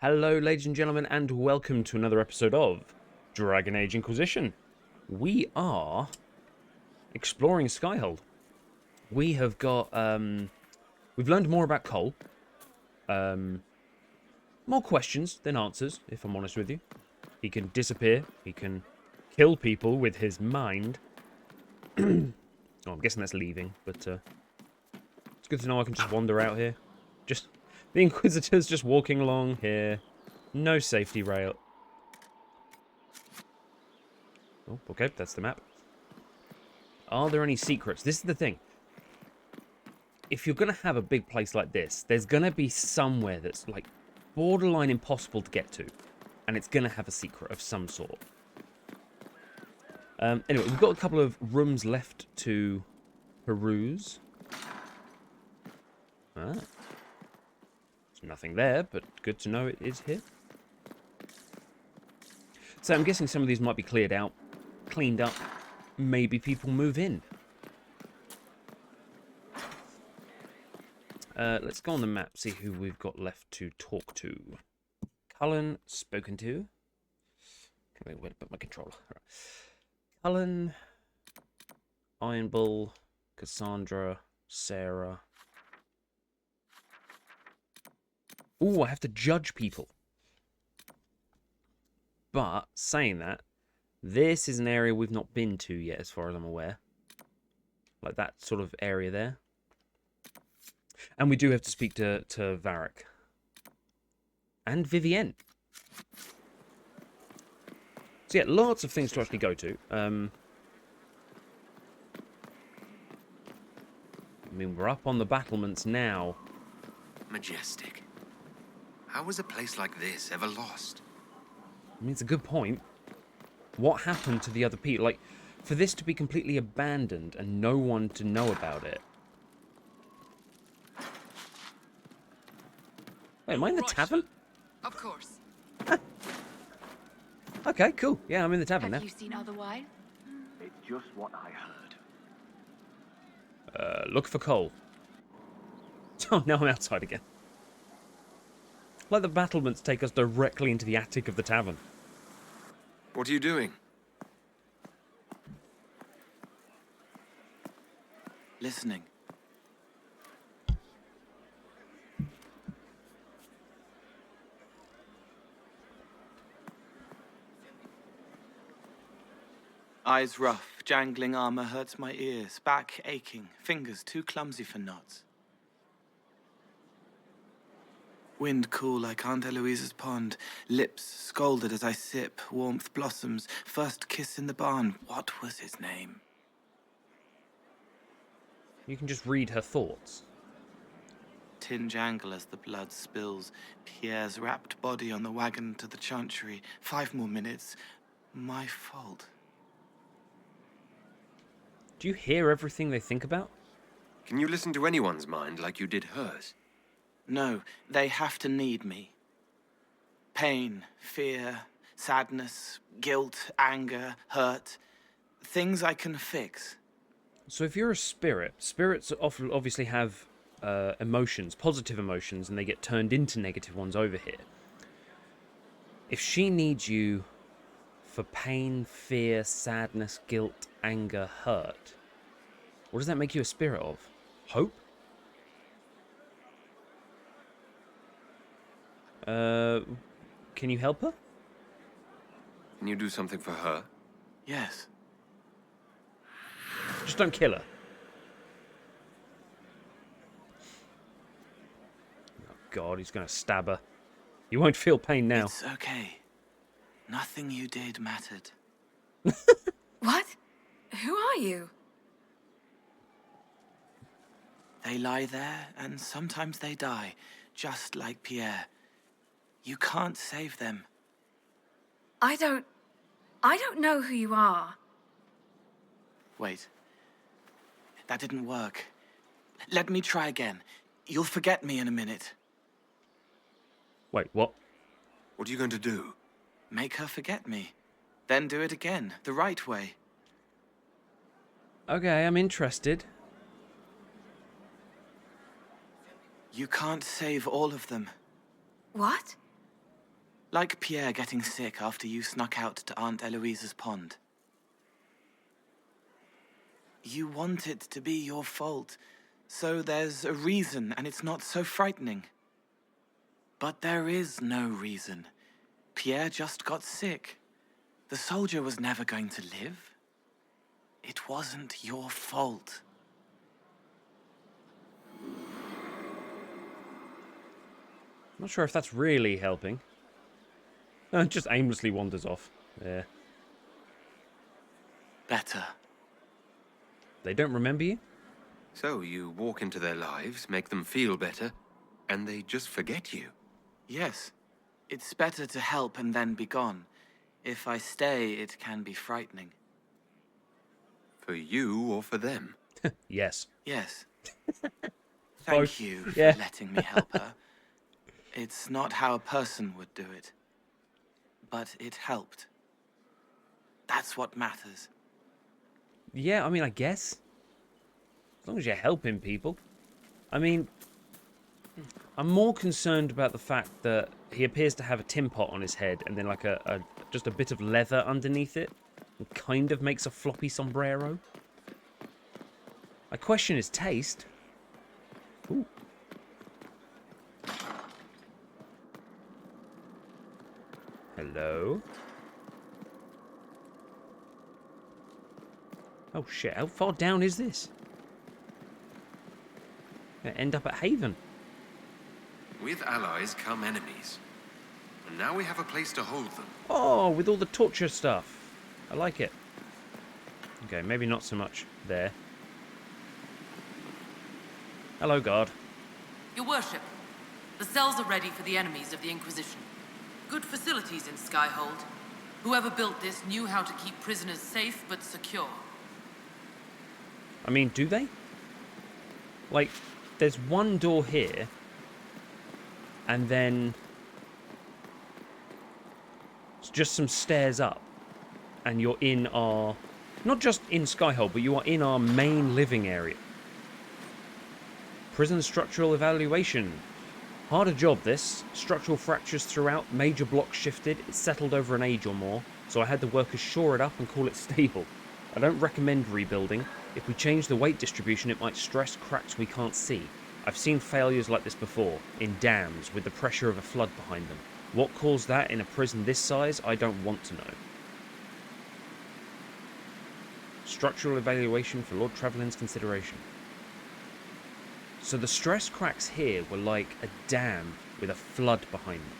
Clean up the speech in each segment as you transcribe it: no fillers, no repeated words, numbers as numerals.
Hello, ladies and gentlemen, and welcome to another episode of Dragon Age Inquisition. We are exploring Skyhold. We have got, we've learned more about Cole. More questions than answers, if I'm honest with you. He can disappear. He can kill people with his mind. Oh, I'm guessing that's leaving, but it's good to know I can just wander out here. Just the Inquisitors just walking along here. No safety rail. Oh, okay, that's the map. Are there any secrets? This is the thing. If you're going to have a big place like this, there's going to be somewhere that's like borderline impossible to get to. And it's going to have a secret of some sort. Anyway, we've got a couple of rooms left to peruse. Ah. There's nothing there, but good to know it is here. So I'm guessing some of these might be cleared out, cleaned up. Maybe people move in. Let's go on the map, see who we've got left to talk to. Cullen, spoken to. Wait, where to put my controller? Right. Cullen, Iron Bull, Cassandra, Sarah. Ooh, I have to judge people. But, saying that, this is an area we've not been to yet, as far as I'm aware. Like that sort of area there. And we do have to speak to Varric. And Vivienne. So yeah, lots of things to actually go to. I mean, we're up on the battlements now. Majestic. How was a place like this ever lost? I mean, it's a good point. What happened to the other people? Like, for this to be completely abandoned and no one to know about it. Wait, am I in the tavern? Of course. Okay, cool. Yeah, I'm in the tavern now. Have you seen other wine? It's just what I heard. Look for coal. Oh, now I'm outside again. Like the battlements take us directly into the attic of the tavern. What are you doing? Listening. Eyes rough, jangling armor hurts my ears, back aching, fingers too clumsy for knots. Wind cool like Aunt Eloise's pond, lips scalded as I sip, warmth blossoms, first kiss in the barn. What was his name? You can just read her thoughts. Tin jangle as the blood spills, Pierre's wrapped body on the wagon to the chantry. 5 more minutes. My fault. Do you hear everything they think about? Can you listen to anyone's mind like you did hers? No, they have to need me. Pain, fear, sadness, guilt, anger, hurt. Things I can fix. So if you're a spirit, spirits obviously have emotions, positive emotions, and they get turned into negative ones over here. If she needs you for pain, fear, sadness, guilt, anger, hurt, what does that make you a spirit of? Hope? Can you help her? Can you do something for her? Yes. Just don't kill her. Oh God, he's gonna stab her. You won't feel pain now. It's okay. Nothing you did mattered. What? Who are you? They lie there, and sometimes they die, just like Pierre. You can't save them. I don't know who you are. Wait. That didn't work. Let me try again. You'll forget me in a minute. Wait, what? What are you going to do? Make her forget me. Then do it again, the right way. Okay, I'm interested. You can't save all of them. What? Like Pierre getting sick after you snuck out to Aunt Eloise's pond. You want it to be your fault, so there's a reason and it's not so frightening. But there is no reason. Pierre just got sick. The soldier was never going to live. It wasn't your fault. Not sure if that's really helping. Just aimlessly wanders off. There. Better. They don't remember you? So you walk into their lives, make them feel better, and they just forget you. Yes. It's better to help and then be gone. If I stay, it can be frightening. For you or for them? Yes. Yes. Both. Thank you for Yeah. letting me help her. It's not how a person would do it. But it helped. That's what matters. Yeah, I mean, I guess. As long as you're helping people. I mean, I'm more concerned about the fact that he appears to have a tin pot on his head and then like just a bit of leather underneath it. It kind of makes a floppy sombrero. I question his taste. Ooh. Hello? Oh shit, how far down is this? Gonna end up at Haven. With allies come enemies. And now we have a place to hold them. Oh, with all the torture stuff. I like it. Okay, maybe not so much there. Hello, guard. Your worship, the cells are ready for the enemies of the Inquisition. Good facilities in Skyhold. Whoever built this knew how to keep prisoners safe but secure. I mean, do they? Like, there's one door here, and then it's just some stairs up, and you're in our... Not just in Skyhold, but you are in our main living area. Prison structural evaluation. Harder job, this. Structural fractures throughout, major blocks shifted, it's settled over an age or more, so I had the workers shore it up and call it stable. I don't recommend rebuilding. If we change the weight distribution, it might stress cracks we can't see. I've seen failures like this before, in dams, with the pressure of a flood behind them. What caused that in a prison this size, I don't want to know. Structural evaluation for Lord Travellin's consideration. So the stress cracks here were like a dam with a flood behind them.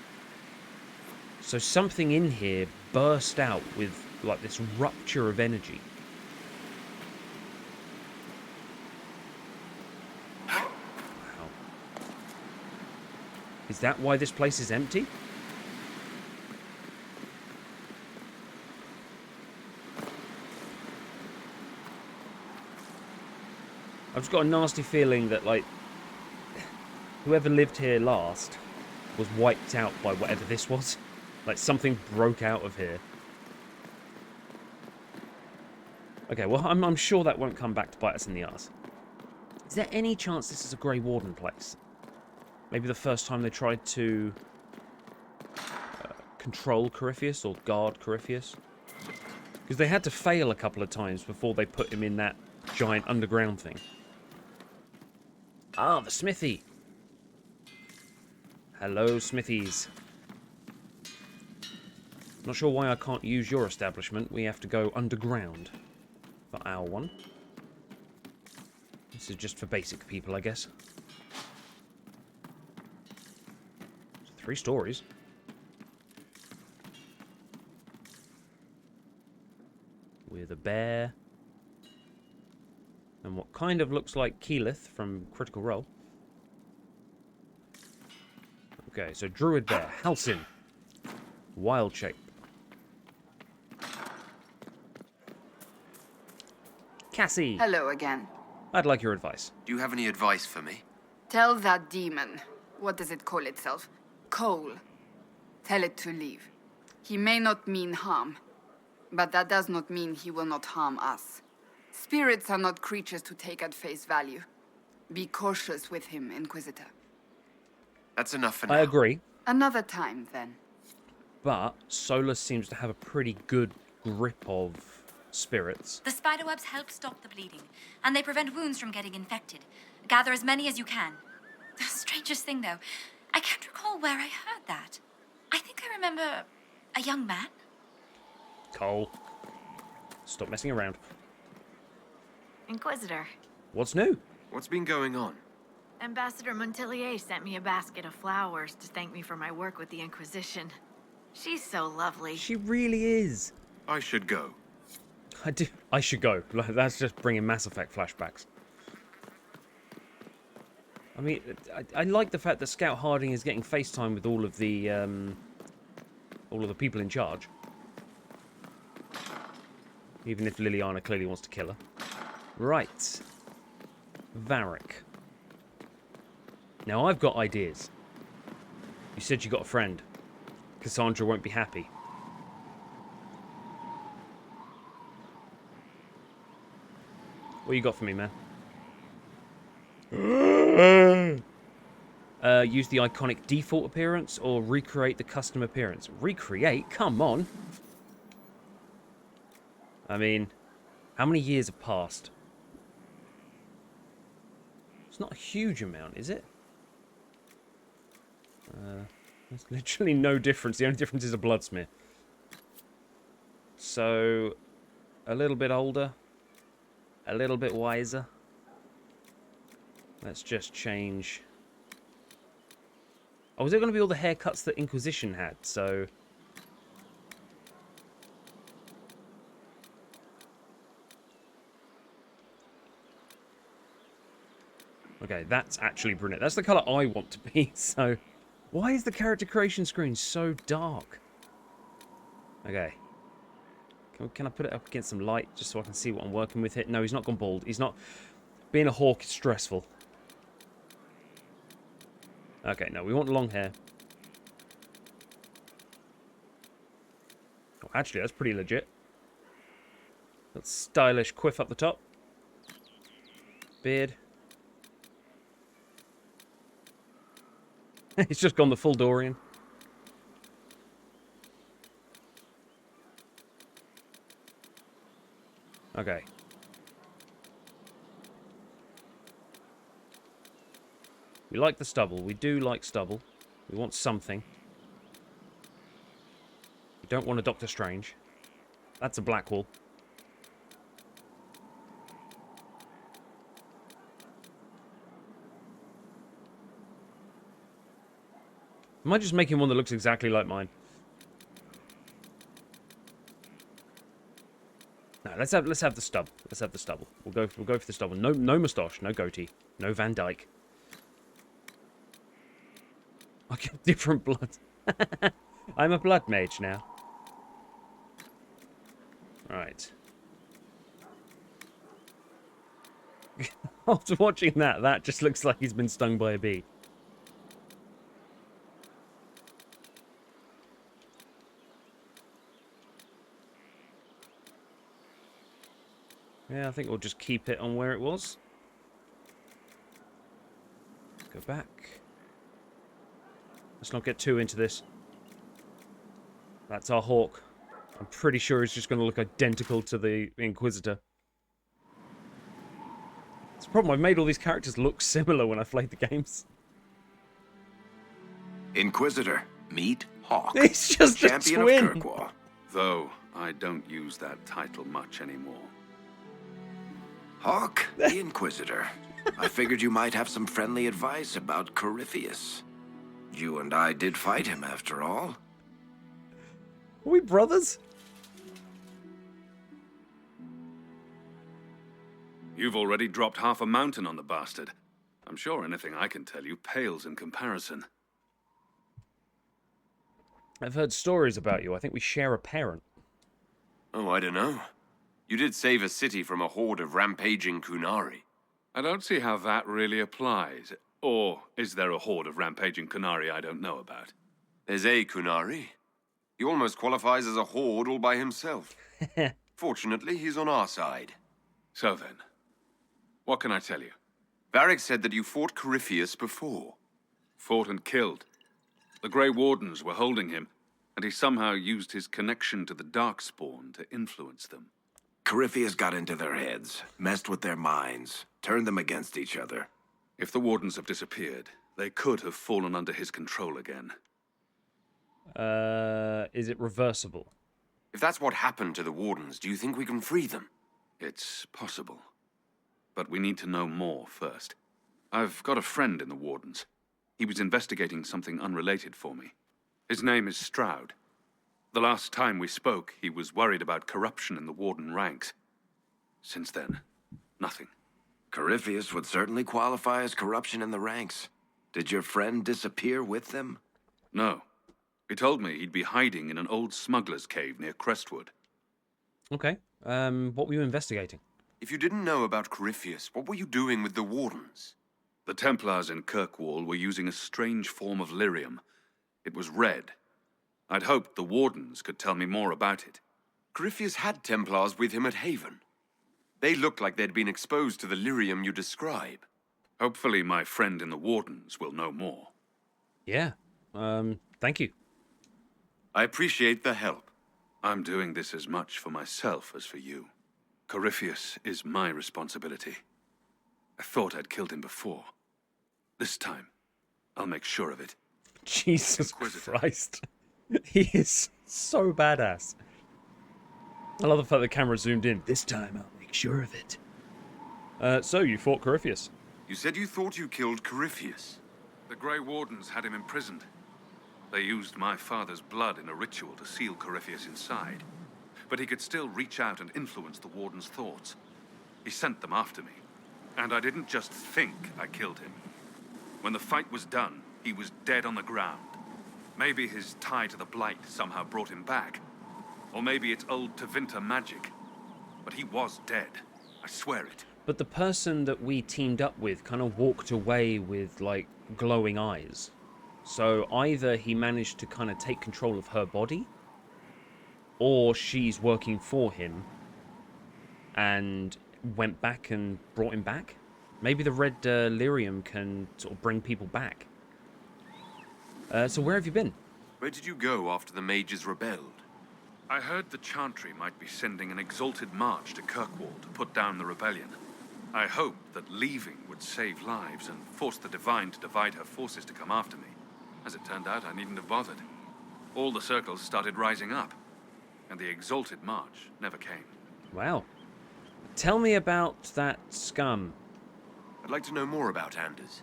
So something in here burst out with like this rupture of energy. Wow. Is that why this place is empty? I've just got a nasty feeling that, like, whoever lived here last was wiped out by whatever this was. Like, something broke out of here. Okay, well, I'm sure that won't come back to bite us in the arse. Is there any chance this is a Grey Warden place? Maybe the first time they tried to control Corypheus or guard Corypheus? Because they had to fail a couple of times before they put him in that giant underground thing. Ah, the smithy. Hello, smithies. Not sure why I can't use your establishment. We have to go underground for our one. This is just for basic people, I guess. 3 stories. With a bear. And what kind of looks like Keyleth from Critical Role. Okay, so Druid Bear, Halcyon. Wild Shape. Cassie, Hello again. I'd like your advice. Do you have any advice for me? Tell that demon, what does it call itself? Cole. Tell it to leave. He may not mean harm, but that does not mean he will not harm us. Spirits are not creatures to take at face value. Be cautious with him, Inquisitor. That's enough for now. I agree. Another time, then. but Solus seems to have a pretty good grip of spirits. The spiderwebs help stop the bleeding, and they prevent wounds from getting infected. Gather as many as you can. The strangest thing, though, I can't recall where I heard that. I think I remember a young man. Cole, stop messing around. Inquisitor, What's new? What's been going on? Ambassador Montilier sent me a basket of flowers to thank me for my work with the Inquisition. She's so lovely. She really is. I should go. I should go. That's just bringing Mass Effect flashbacks. I mean, I like the fact that Scout Harding is getting FaceTime with all of the people in charge. Even if Liliana clearly wants to kill her. Right. Varric. Now, I've got ideas. You said you got a friend. Cassandra won't be happy. What you got for me, man? Use the iconic default appearance or recreate the custom appearance? Recreate? Come on. I mean, how many years have passed? It's not a huge amount, is it? There's literally no difference. The only difference is a bloodsmith. So, a little bit older. A little bit wiser. Let's just change. Oh, is it going to be all the haircuts that Inquisition had? So... Okay, that's actually brunette. That's the colour I want to be, so... Why is the character creation screen so dark? Okay. Can I put it up against some light, just so I can see what I'm working with here? No, he's not gone bald. He's not... Being a hawk is stressful. Okay, no, we want long hair. Oh, actually, that's pretty legit. That's stylish quiff up the top. Beard. He's just gone the full Dorian. Okay. We like the stubble. We do like stubble. We want something. We don't want a Doctor Strange. That's a Blackwall. Am I just making one that looks exactly like mine? No, let's have the stub. Let's have the stubble. We'll go for the stubble. No moustache, no goatee, no Van Dyke. I get different blood. I'm a blood mage now. Alright. After watching that just looks like he's been stung by a bee. Yeah, I think we'll just keep it on where it was. Go back. Let's not get too into this. That's our hawk. I'm pretty sure it's just going to look identical to the Inquisitor. It's a problem. I've made all these characters look similar when I played the games. Inquisitor, meet Hawk. It's just champion a twin. of Kirkwall. Though I don't use that title much anymore. Hawk, the Inquisitor. I figured you might have some friendly advice about Corypheus. You and I did fight him, after all. Are we brothers? You've already dropped half a mountain on the bastard. I'm sure anything I can tell you pales in comparison. I've heard stories about you. I think we share a parent. Oh, I don't know. You did save a city from a horde of rampaging Kunari. I don't see how that really applies. Or is there a horde of rampaging Kunari I don't know about? There's a Kunari. He almost qualifies as a horde all by himself. Fortunately, he's on our side. So then, what can I tell you? Varric said that you fought Corypheus before. Fought and killed. The Grey Wardens were holding him. and he somehow used his connection to the Darkspawn to influence them. Corypheus got into their heads, messed with their minds, turned them against each other. If the Wardens have disappeared, they could have fallen under his control again. Is it reversible? If that's what happened to the Wardens, do you think we can free them? It's possible. But we need to know more first. I've got a friend in the Wardens. He was investigating something unrelated for me. His name is Stroud. The last time we spoke, he was worried about corruption in the Warden ranks. Since then, nothing. Corypheus would certainly qualify as corruption in the ranks. Did your friend disappear with them? No. He told me he'd be hiding in an old smuggler's cave near Crestwood. Okay. What were you investigating? If you didn't know about Corypheus, what were you doing with the Wardens? The Templars in Kirkwall were using a strange form of lyrium. It was red. I'd hoped the Wardens could tell me more about it. Corypheus had Templars with him at Haven. They looked like they'd been exposed to the lyrium you describe. Hopefully my friend in the Wardens will know more. Yeah. Thank you. I appreciate the help. I'm doing this as much for myself as for you. Corypheus is my responsibility. I thought I'd killed him before. This time, I'll make sure of it. Jesus Inquisitor. Christ. He is so badass. I love the fact the camera zoomed in. This time I'll make sure of it. So you fought Corypheus. You said you thought you killed Corypheus. The Grey Wardens had him imprisoned. They used my father's blood in a ritual to seal Corypheus inside. But he could still reach out and influence the Warden's thoughts. He sent them after me. And I didn't just think I killed him. When the fight was done, he was dead on the ground. Maybe his tie to the Blight somehow brought him back. Or maybe it's old Tevinter magic. But he was dead. I swear it. But the person that we teamed up with kind of walked away with, like, glowing eyes. So either he managed to kind of take control of her body, or she's working for him and went back and brought him back. Maybe the red lyrium can sort of bring people back. So where have you been? Where did you go after the mages rebelled? I heard the Chantry might be sending an exalted march to Kirkwall to put down the rebellion. I hoped that leaving would save lives and force the Divine to divide her forces to come after me. As it turned out, I needn't have bothered. All the circles started rising up, and the exalted march never came. Wow. Tell me about that scum. I'd like to know more about Anders.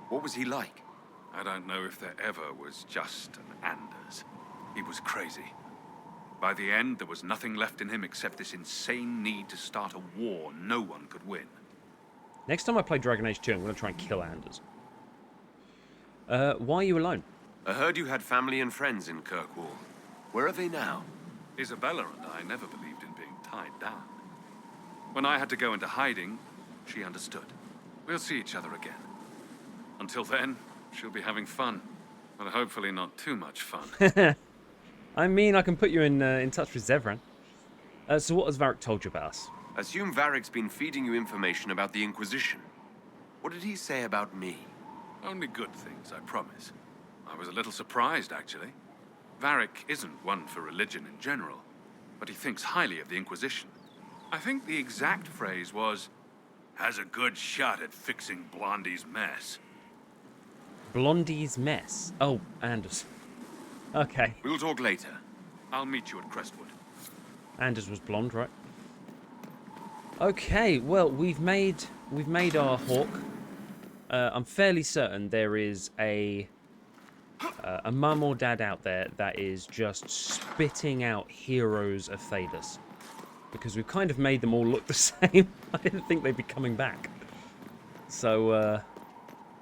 What was he like? I don't know if there ever was just an Anders. He was crazy. By the end, there was nothing left in him except this insane need to start a war no one could win. Next time I play Dragon Age 2, I'm going to try and kill Anders. Why are you alone? I heard you had family and friends in Kirkwall. Where are they now? Isabella and I never believed in being tied down. When I had to go into hiding, she understood. We'll see each other again. Until then, she'll be having fun. But hopefully not too much fun. I mean, I can put you in touch with Zevran. So what has Varric told you about us? Assume Varric's been feeding you information about the Inquisition. What did he say about me? Only good things, I promise. I was a little surprised, actually. Varric isn't one for religion in general, but he thinks highly of the Inquisition. I think the exact phrase was, has a good shot at fixing Blondie's mess. Blondie's mess? Oh, Anders. Okay. We'll talk later. I'll meet you at Crestwood. Anders was blonde, right? Okay, well, we've made our hawk. I'm fairly certain there is a mum or dad out there that is just spitting out heroes of Thedas. Because we've kind of made them all look the same. I didn't think they'd be coming back. So,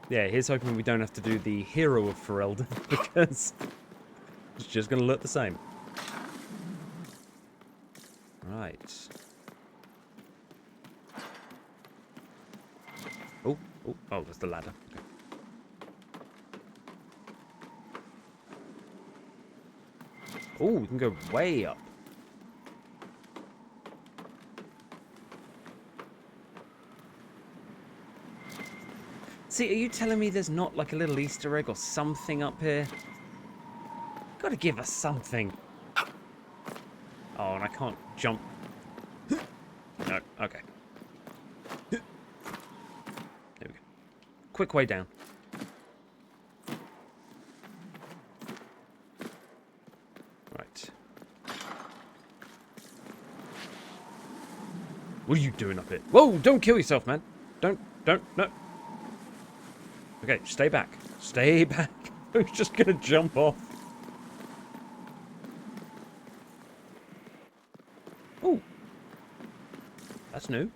yeah, here's hoping we don't have to do the hero of Ferelden, because it's just going to look the same. Right. Oh, there's the ladder. Okay. Oh, we can go way up. See, are you telling me there's not like a little Easter egg or something up here? Gotta give us something. Oh, and I can't jump. No, okay. There we go. Quick way down. Right. What are you doing up here? Whoa, don't kill yourself, man. Don't, no. Okay, stay back. Stay back. I'm just gonna jump off. Oh. That's new.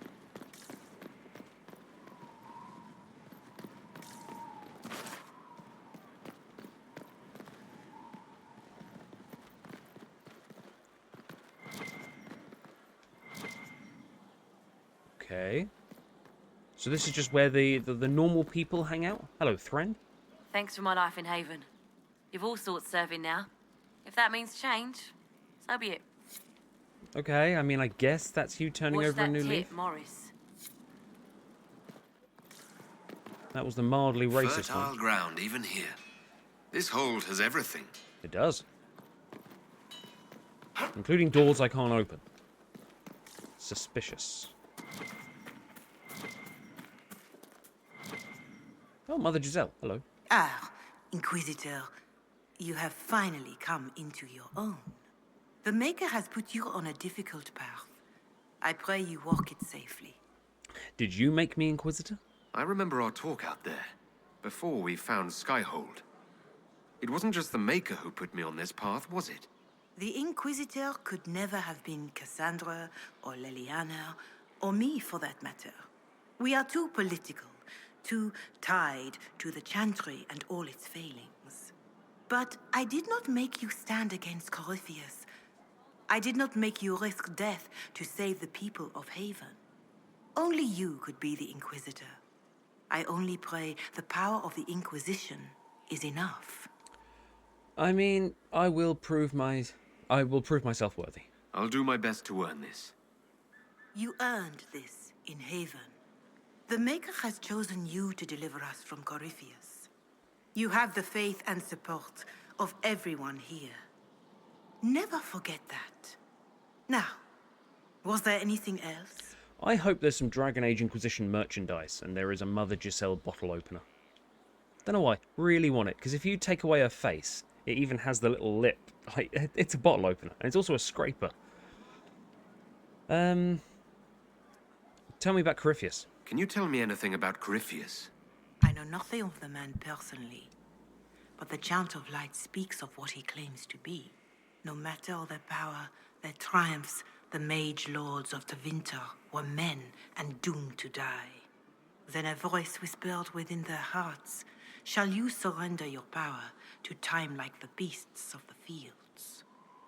Okay. So this is just where the normal people hang out? Hello, Thren. Thanks for my life in Haven. You've all sorts serving now. If that means change, so be it. Okay, I mean, I guess that's you turning Watch over a that new tip, leaf. Morris. That was the mildly racist Fertile one. ground, even here. This hold has everything. It does. Including doors I can't open. Suspicious. Oh, Mother Giselle. Hello. Ah, Inquisitor, you have finally come into your own. The Maker has put you on a difficult path. I pray you walk it safely. Did you make me Inquisitor? I remember our talk out there, before we found Skyhold. It wasn't just the Maker who put me on this path, was it? The Inquisitor could never have been Cassandra, or Leliana, or me for that matter. We are too political, too tied to the Chantry and all its failings. But I did not make you stand against Corypheus. I did not make you risk death to save the people of Haven. Only you could be the Inquisitor. I only pray the power of the Inquisition is enough. I mean, I will prove myself worthy. I'll do my best to earn this. You earned this in Haven. The Maker has chosen you to deliver us from Corypheus. You have the faith and support of everyone here. Never forget that. Now, was there anything else? I hope there's some Dragon Age Inquisition merchandise, and there is a Mother Giselle bottle opener. Don't know why. Really want it, because if you take away her face, it even has the little lip. Like, it's a bottle opener, and it's also a scraper. Tell me about Corypheus. Can you tell me anything about Corypheus? I know nothing of the man personally, but the Chant of Light speaks of what he claims to be. No matter their power, their triumphs, the mage lords of the winter were men and doomed to die. Then a voice whispered within their hearts, "Shall you surrender your power to time like the beasts of the fields?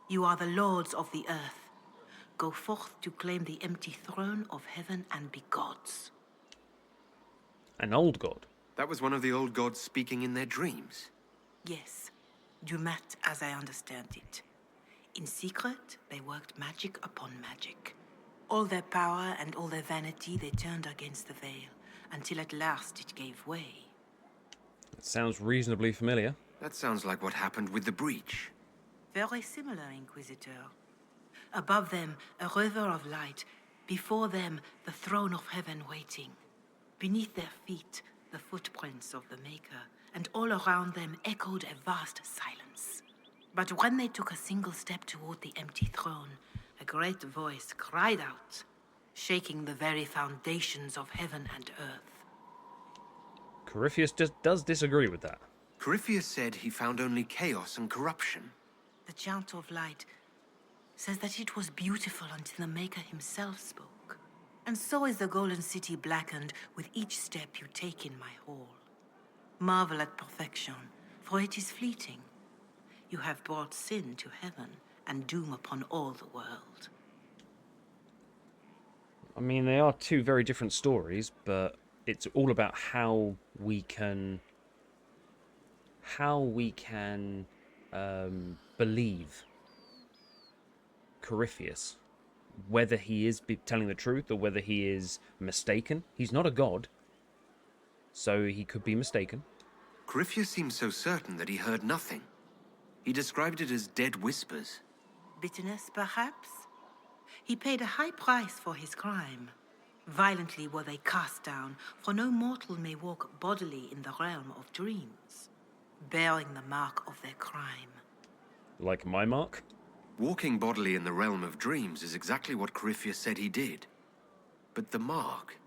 You are the lords of the earth. Go forth to claim the empty throne of heaven and be gods." An old god. That was one of the old gods speaking in their dreams. Yes, Dumat as I understand it. In secret, they worked magic upon magic. All their power and all their vanity they turned against the veil, until at last it gave way. That sounds reasonably familiar. That sounds like what happened with the breach. Very similar, Inquisitor. Above them, a river of light. Before them, the throne of heaven waiting. Beneath their feet, the footprints of the Maker, and all around them echoed a vast silence. But when they took a single step toward the empty throne, a great voice cried out, shaking the very foundations of heaven and earth. Corypheus does disagree with that. Corypheus said he found only chaos and corruption. The Chant of Light says that it was beautiful until the Maker himself spoke. And so is the Golden City blackened with each step you take in my hall. Marvel at perfection, for it is fleeting. You have brought sin to heaven and doom upon all the world. I mean, they are two very different stories, but it's all about how we can believe Corypheus, whether he is telling the truth or whether he is mistaken. He's not a god, so he could be mistaken. Corypheus seemed so certain that he heard nothing. He described it as dead whispers. Bitterness, perhaps? He paid a high price for his crime. Violently were they cast down, for no mortal may walk bodily in the realm of dreams, bearing the mark of their crime. Like my mark? Walking bodily in the realm of dreams is exactly what Corypheus said he did. But the mark,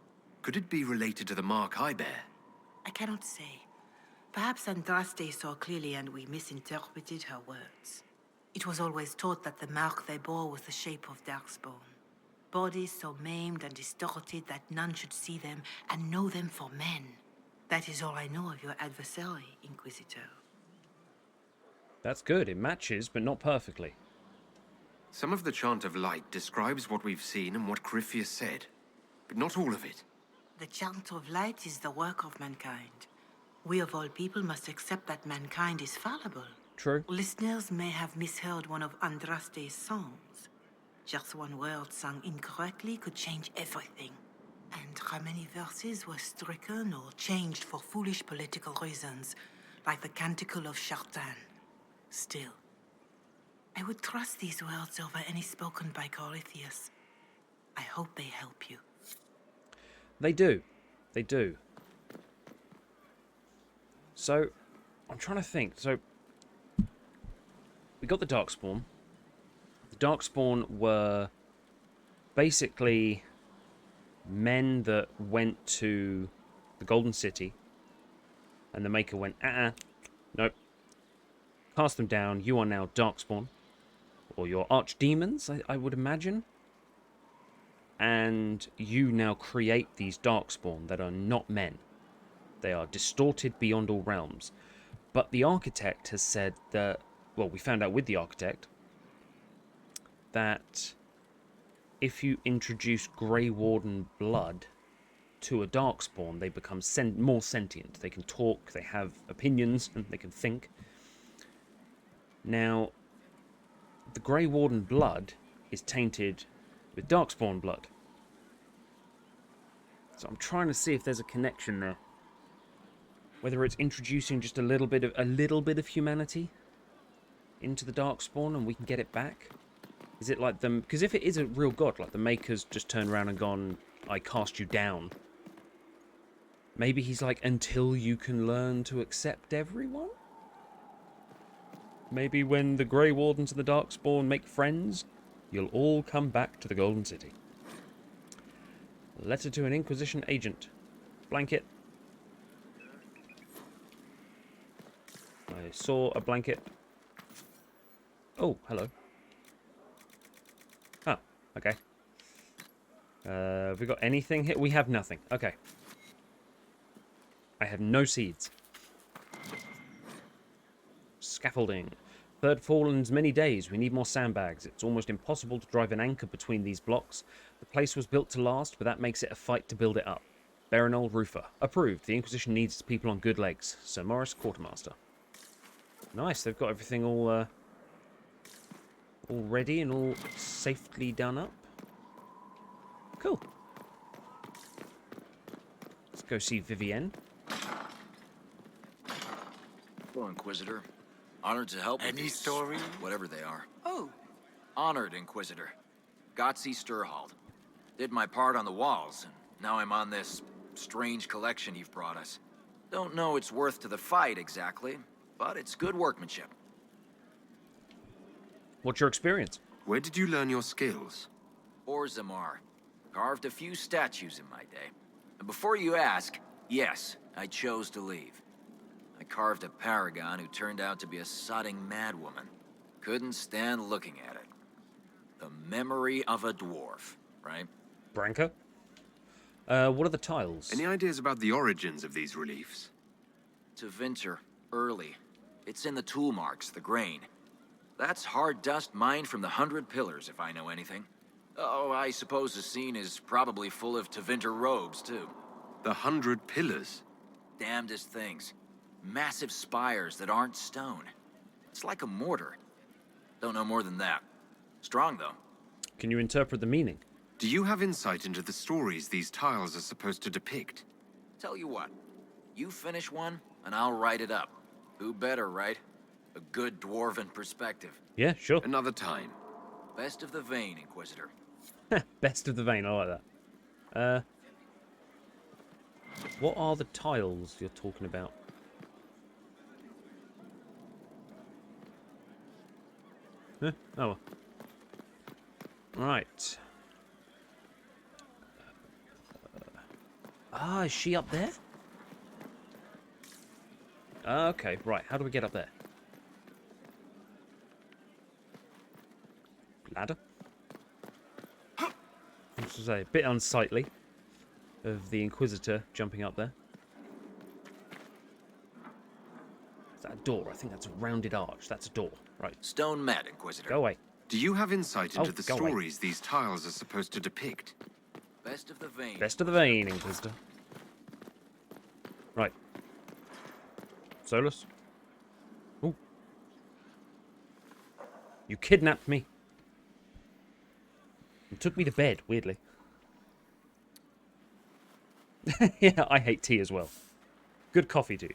could it be related to the mark I bear? I cannot say. Perhaps Andraste saw clearly and we misinterpreted her words. It was always taught that the mark they bore was the shape of Darkspawn. Bodies so maimed and distorted that none should see them and know them for men. That is all I know of your adversary, Inquisitor. That's good. It matches, but not perfectly. Some of the Chant of Light describes what we've seen and what Corypheus said, but not all of it. The Chant of Light is the work of mankind. We of all people must accept that mankind is fallible. True. Listeners may have misheard one of Andraste's songs. Just one word sung incorrectly could change everything. And how many verses were stricken or changed for foolish political reasons, like the Canticle of Chartan. Still, I would trust these words over any spoken by Corypheus. I hope they help you. They do. They do. So, I'm trying to think. So, we got the Darkspawn. The Darkspawn were basically men that went to the Golden City, and the Maker went, nope. Cast them down. You are now Darkspawn, or your archdemons, I would imagine. And you now create these Darkspawn that are not men. They are distorted beyond all realms. But the Architect has said that, well, we found out with the Architect, that if you introduce Grey Warden blood to a Darkspawn, they become more sentient. They can talk, they have opinions, and they can think. Now, the Grey Warden blood is tainted with Darkspawn blood. So I'm trying to see if there's a connection there. Whether it's introducing just a little bit of humanity into the Darkspawn and we can get it back. Is it like them? Because if it is a real god, like the Maker's just turned around and gone, I cast you down. Maybe he's like, until you can learn to accept everyone? Maybe when the Grey Wardens and the Darkspawn make friends, you'll all come back to the Golden City. Letter to an Inquisition agent. Blanket. I saw a blanket. Oh, hello. Oh, okay. Have we got anything here? We have nothing. Okay. I have no seeds. Scaffolding. Third Fallen's many days. We need more sandbags. It's almost impossible to drive an anchor between these blocks. The place was built to last, but that makes it a fight to build it up. Baronol Roofer. Approved. The Inquisition needs its people on good legs. Sir Morris, Quartermaster. Nice. They've got everything all ready and all safely done up. Cool. Let's go see Vivienne. Hello, Inquisitor. Honored to help with Any these, story? whatever they are. Oh, Honored, Inquisitor. Gotzi Sturhald. Did my part on the walls, and now I'm on this strange collection you've brought us. Don't know its worth to the fight exactly, but it's good workmanship. What's your experience? Where did you learn your skills? Zamar. Carved a few statues in my day. And before you ask, yes, I chose to leave. I carved a paragon who turned out to be a sodding madwoman. Couldn't stand looking at it. The memory of a dwarf, right? Branka? What are the tiles? Any ideas about the origins of these reliefs? To Vinter, early. It's in the tool marks, the grain. That's hard dust mined from the 100 Pillars, if I know anything. Oh, I suppose the scene is probably full of Tevinter robes, too. The 100 Pillars? Damnedest things. Massive spires that aren't stone. It's like a mortar. Don't know more than that. Strong, though. Can you interpret the meaning? Do you have insight into the stories these tiles are supposed to depict? Tell you what. You finish one, and I'll write it up. Who better, right? A good dwarven perspective. Yeah, sure. Another time. Best of the vein, Inquisitor. Best of the vein, I like that. What are the tiles you're talking about? Huh? Oh well. Right. Is she up there? Okay, right. How do we get up there? Ladder? I was to say, a bit unsightly of the Inquisitor jumping up there. Is that a door? I think that's a rounded arch. That's a door. Right. Stone Met, Inquisitor. Go away. Do you have insight into the go away. stories these tiles are supposed to depict? Best of the vein. Best of the vein, Inquisitor. Right. Solus? Ooh. You kidnapped me. And took me to bed, weirdly. Yeah, I hate tea as well. Good coffee, too.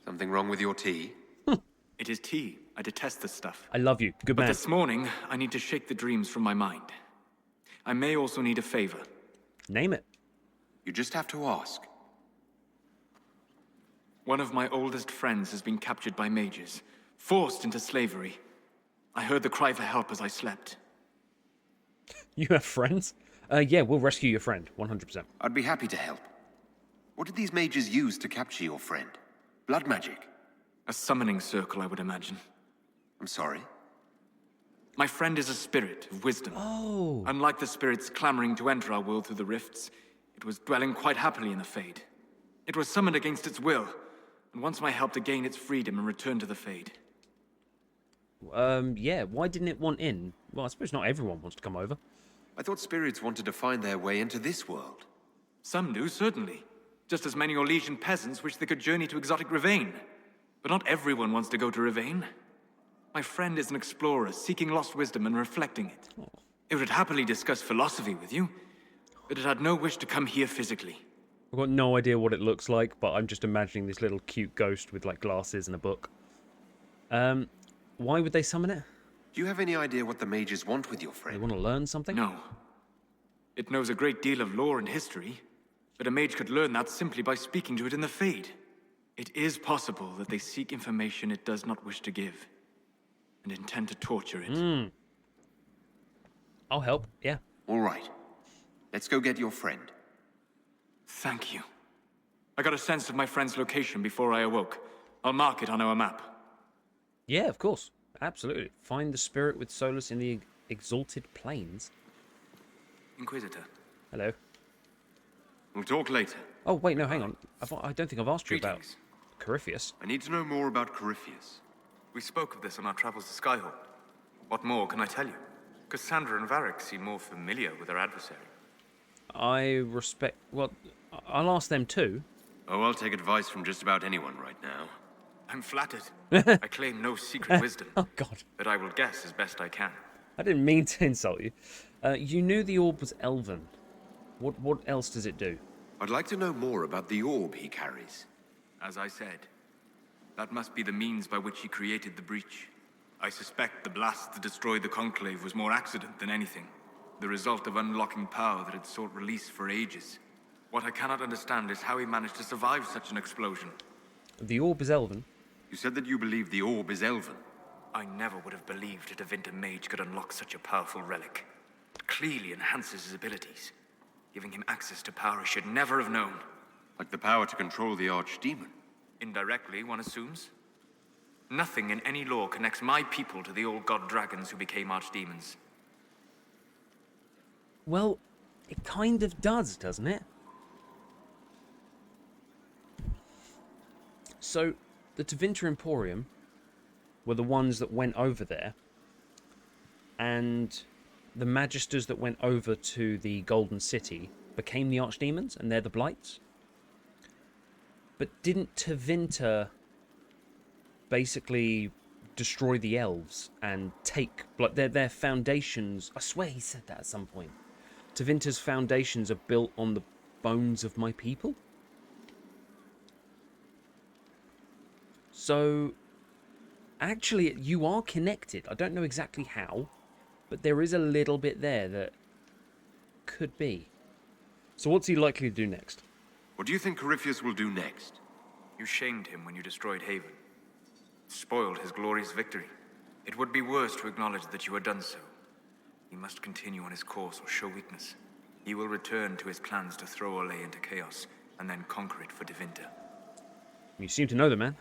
Something wrong with your tea? It is tea. I detest this stuff. I love you. Good But man. this morning, I need to shake the dreams from my mind. I may also need a favor. Name it. You just have to ask. One of my oldest friends has been captured by mages, forced into slavery. I heard the cry for help as I slept. You have friends? Yeah, we'll rescue your friend. 100%. I'd be happy to help. What did these mages use to capture your friend? Blood magic? A summoning circle, I would imagine. I'm sorry. My friend is a spirit of wisdom. Oh. Unlike the spirits clamoring to enter our world through the rifts, it was dwelling quite happily in the Fade. It was summoned against its will, and wants my help to gain its freedom and return to the Fade. Yeah, why didn't it want in? Well, I suppose not everyone wants to come over. I thought spirits wanted to find their way into this world. Some do, certainly. Just as many Orlesian peasants wish they could journey to exotic Rivain. But not everyone wants to go to Rivain. My friend is an explorer, seeking lost wisdom and reflecting it. Oh. It would happily discuss philosophy with you, but it had no wish to come here physically. I've got no idea what it looks like, but I'm just imagining this little cute ghost with, like, glasses and a book. Why would they summon it? Do you have any idea what the mages want with your They friend? want to learn something? No. It knows a great deal of lore and history, but a mage could learn that simply by speaking to it in the Fade. It is possible that they seek information it does not wish to give, and intend to torture it. I'll help, yeah. All right. Let's go get your friend. Thank you. I got a sense of my friend's location before I awoke. I'll mark it on our map. Yeah, of course. Absolutely. Find the spirit with Solus in the exalted plains. Inquisitor. Hello. We'll talk later. Oh, wait, no, hang on. I don't think I've asked you about Greetings. Corypheus. I need to know more about Corypheus. We spoke of this on our travels to Skyhold. What more can I tell you? Cassandra and Varric seem more familiar with their adversary. I respect... Well, I'll ask them too. Oh, I'll take advice from just about anyone right now. I'm flattered. I claim no secret wisdom, Oh, God. but I will guess as best I can. I didn't mean to insult you. You knew the orb was elven. What else does it do? I'd like to know more about the orb he carries. As I said, that must be the means by which he created the breach. I suspect the blast that destroyed the Conclave was more accident than anything. The result of unlocking power that had sought release for ages. What I cannot understand is how he managed to survive such an explosion. The orb is elven. You said that you believe the orb is elven. I never would have believed a Tevinter mage could unlock such a powerful relic. It clearly enhances his abilities, giving him access to power he should never have known. Like the power to control the archdemon. Indirectly, one assumes. Nothing in any lore connects my people to the old god dragons who became archdemons. Well, it kind of does, doesn't it? So, the Tevinter Emporium were the ones that went over there, and the Magisters that went over to the Golden City became the Archdemons, and they're the Blights. But didn't Tevinter basically destroy the elves and take like their foundations? I swear he said that at some point. Tevinter's foundations are built on the bones of my people. So, actually, you are connected. I don't know exactly how, but there is a little bit there that could be. So what's he likely to do next? What do you think Corypheus will do next? You shamed him when you destroyed Haven. Spoiled his glorious victory. It would be worse to acknowledge that you had done so. He must continue on his course or show weakness. He will return to his plans to throw Olay into chaos, and then conquer it for Devinter. You seem to know the man.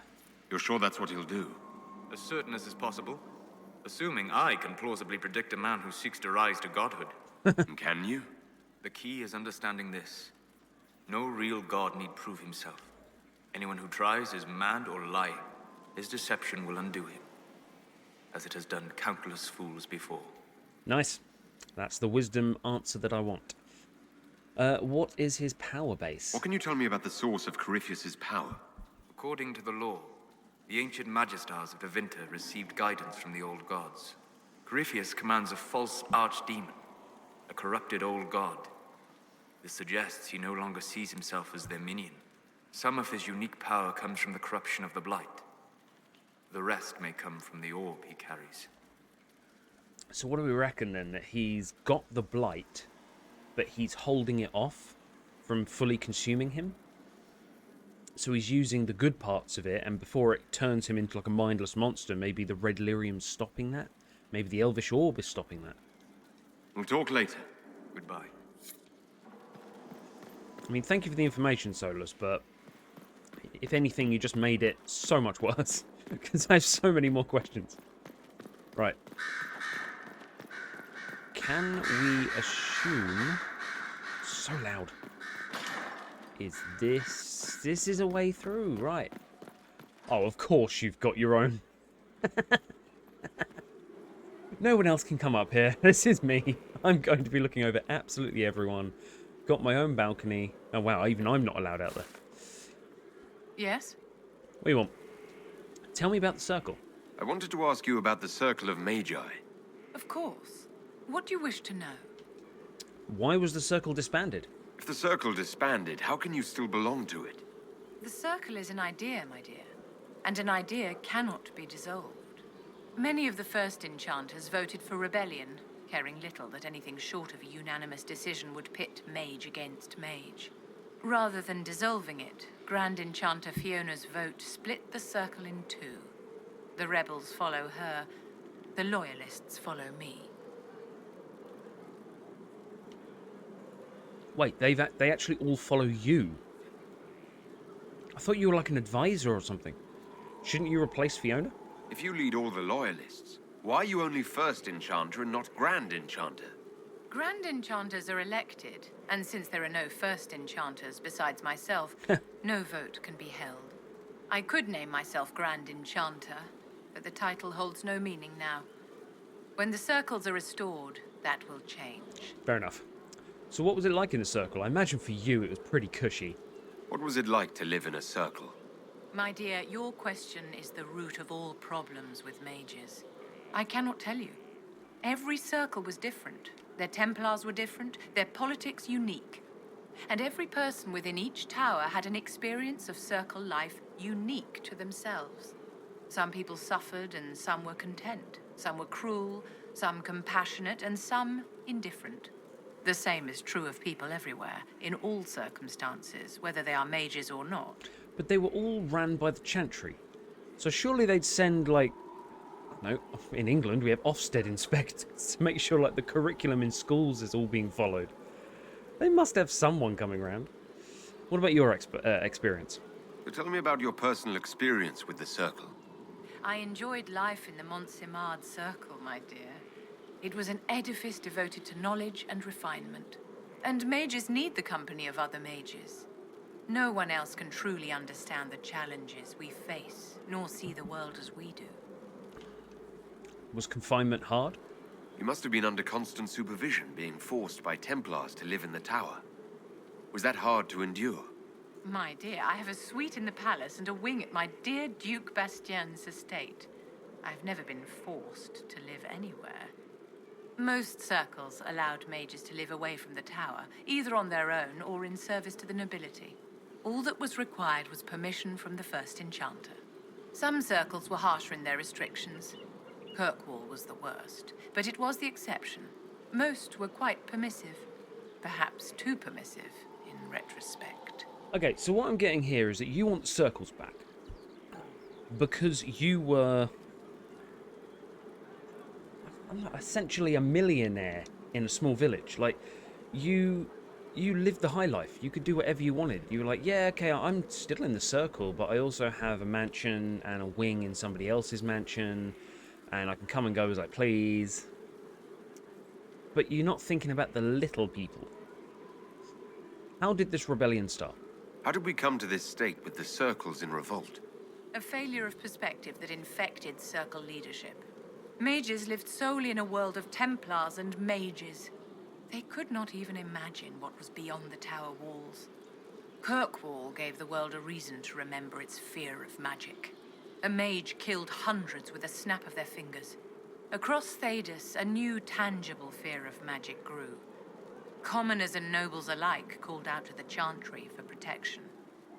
You're sure that's what he'll do? As certain as is possible. Assuming I can plausibly predict a man who seeks to rise to godhood. Can you? The key is understanding this. No real god need prove himself. Anyone who tries is mad or lying. His deception will undo him, as it has done countless fools before. Nice. That's the wisdom answer that I want. What is his power base? What can you tell me about the source of Corypheus's power? According to the law, the ancient Magistars of Devinter received guidance from the old gods. Corypheus commands a false archdemon, a corrupted old god. This suggests he no longer sees himself as their minion. Some of his unique power comes from the corruption of the Blight. The rest may come from the orb he carries. So what do we reckon then? That he's got the blight, but he's holding it off from fully consuming him? So he's using the good parts of it, and before it turns him into like a mindless monster, maybe the red lyrium's stopping that? Maybe the elvish orb is stopping that? We'll talk later. Goodbye. I mean, thank you for the information, Solus, but if anything, you just made it so much worse, because I have so many more questions. Right. Can we assume... So loud. Is this... This is a way through, right. Oh, of course you've got your own. No one else can come up here. This is me. I'm going to be looking over absolutely everyone. Got my own balcony. Oh, wow, even I'm not allowed out there. Yes? What do you want? Tell me about the circle. I wanted to ask you about the Circle of Magi. Of course. What do you wish to know? Why was the circle disbanded? If the Circle disbanded, how can you still belong to it? The circle is an idea, my dear. And an idea cannot be dissolved. Many of the first enchanters voted for rebellion, caring little that anything short of a unanimous decision would pit mage against mage. Rather than dissolving it, Grand Enchanter Fiona's vote split the circle in two. The rebels follow her, the loyalists follow me. Wait, they actually all follow you? I thought you were like an advisor or something. Shouldn't you replace Fiona? If you lead all the Loyalists, why are you only First Enchanter and not Grand Enchanter? Grand Enchanters are elected, and since there are no First Enchanters besides myself, no vote can be held. I could name myself Grand Enchanter, but the title holds no meaning now. When the circles are restored, that will change. Fair enough. So what was it like in the circle? I imagine for you it was pretty cushy. What was it like to live in a circle? My dear, your question is the root of all problems with mages. I cannot tell you. Every circle was different. Their Templars were different, their politics unique. And every person within each tower had an experience of circle life unique to themselves. Some people suffered and some were content. Some were cruel, some compassionate, and some indifferent. The same is true of people everywhere, in all circumstances, whether they are mages or not. But they were all ran by the Chantry. So surely they'd send, like... No, in England we have Ofsted inspectors to make sure, like, the curriculum in schools is all being followed. They must have someone coming around. What about your experience? Tell me about your personal experience with the Circle. I enjoyed life in the Montsimard Circle, my dear. It was an edifice devoted to knowledge and refinement. And mages need the company of other mages. No one else can truly understand the challenges we face, nor see the world as we do. Was confinement hard? You must have been under constant supervision, being forced by Templars to live in the tower. Was that hard to endure? My dear, I have a suite in the palace and a wing at my dear Duke Bastien's estate. I've never been forced to live anywhere. Most circles allowed mages to live away from the tower, either on their own or in service to the nobility. All that was required was permission from the First Enchanter. Some circles were harsher in their restrictions. Kirkwall was the worst, but it was the exception. Most were quite permissive. Perhaps too permissive, in retrospect. Okay, so what I'm getting here is that you want circles back. Because you were essentially a millionaire in a small village. Like, you lived the high life. You could do whatever you wanted. You were like, yeah, okay, I'm still in the circle, but I also have a mansion and a wing in somebody else's mansion, and I can come and go as I please. But you're not thinking about the little people. How did this rebellion start? How did we come to this state with the circles in revolt? A failure of perspective that infected Circle leadership. Mages lived solely in a world of Templars and mages. They could not even imagine what was beyond the tower walls. Kirkwall gave the world a reason to remember its fear of magic. A mage killed hundreds with a snap of their fingers. Across Thedas, a new tangible fear of magic grew. Commoners and nobles alike called out to the Chantry for protection.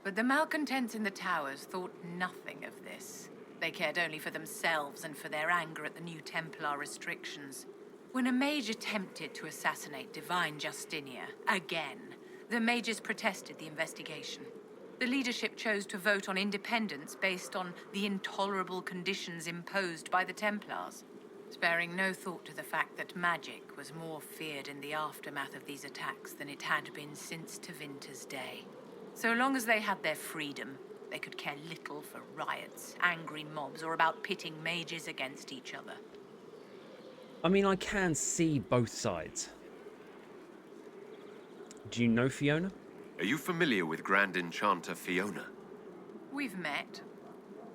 But the malcontents in the towers thought nothing of this. They cared only for themselves and for their anger at the new Templar restrictions. When a mage attempted to assassinate Divine Justinia, again, the mages protested the investigation. The leadership chose to vote on independence based on the intolerable conditions imposed by the Templars, sparing no thought to the fact that magic was more feared in the aftermath of these attacks than it had been since Tevinter's day. So long as they had their freedom, they could care little for riots, angry mobs, or about pitting mages against each other. I mean, I can see both sides. Do you know Fiona? Are you familiar with Grand Enchanter Fiona? We've met.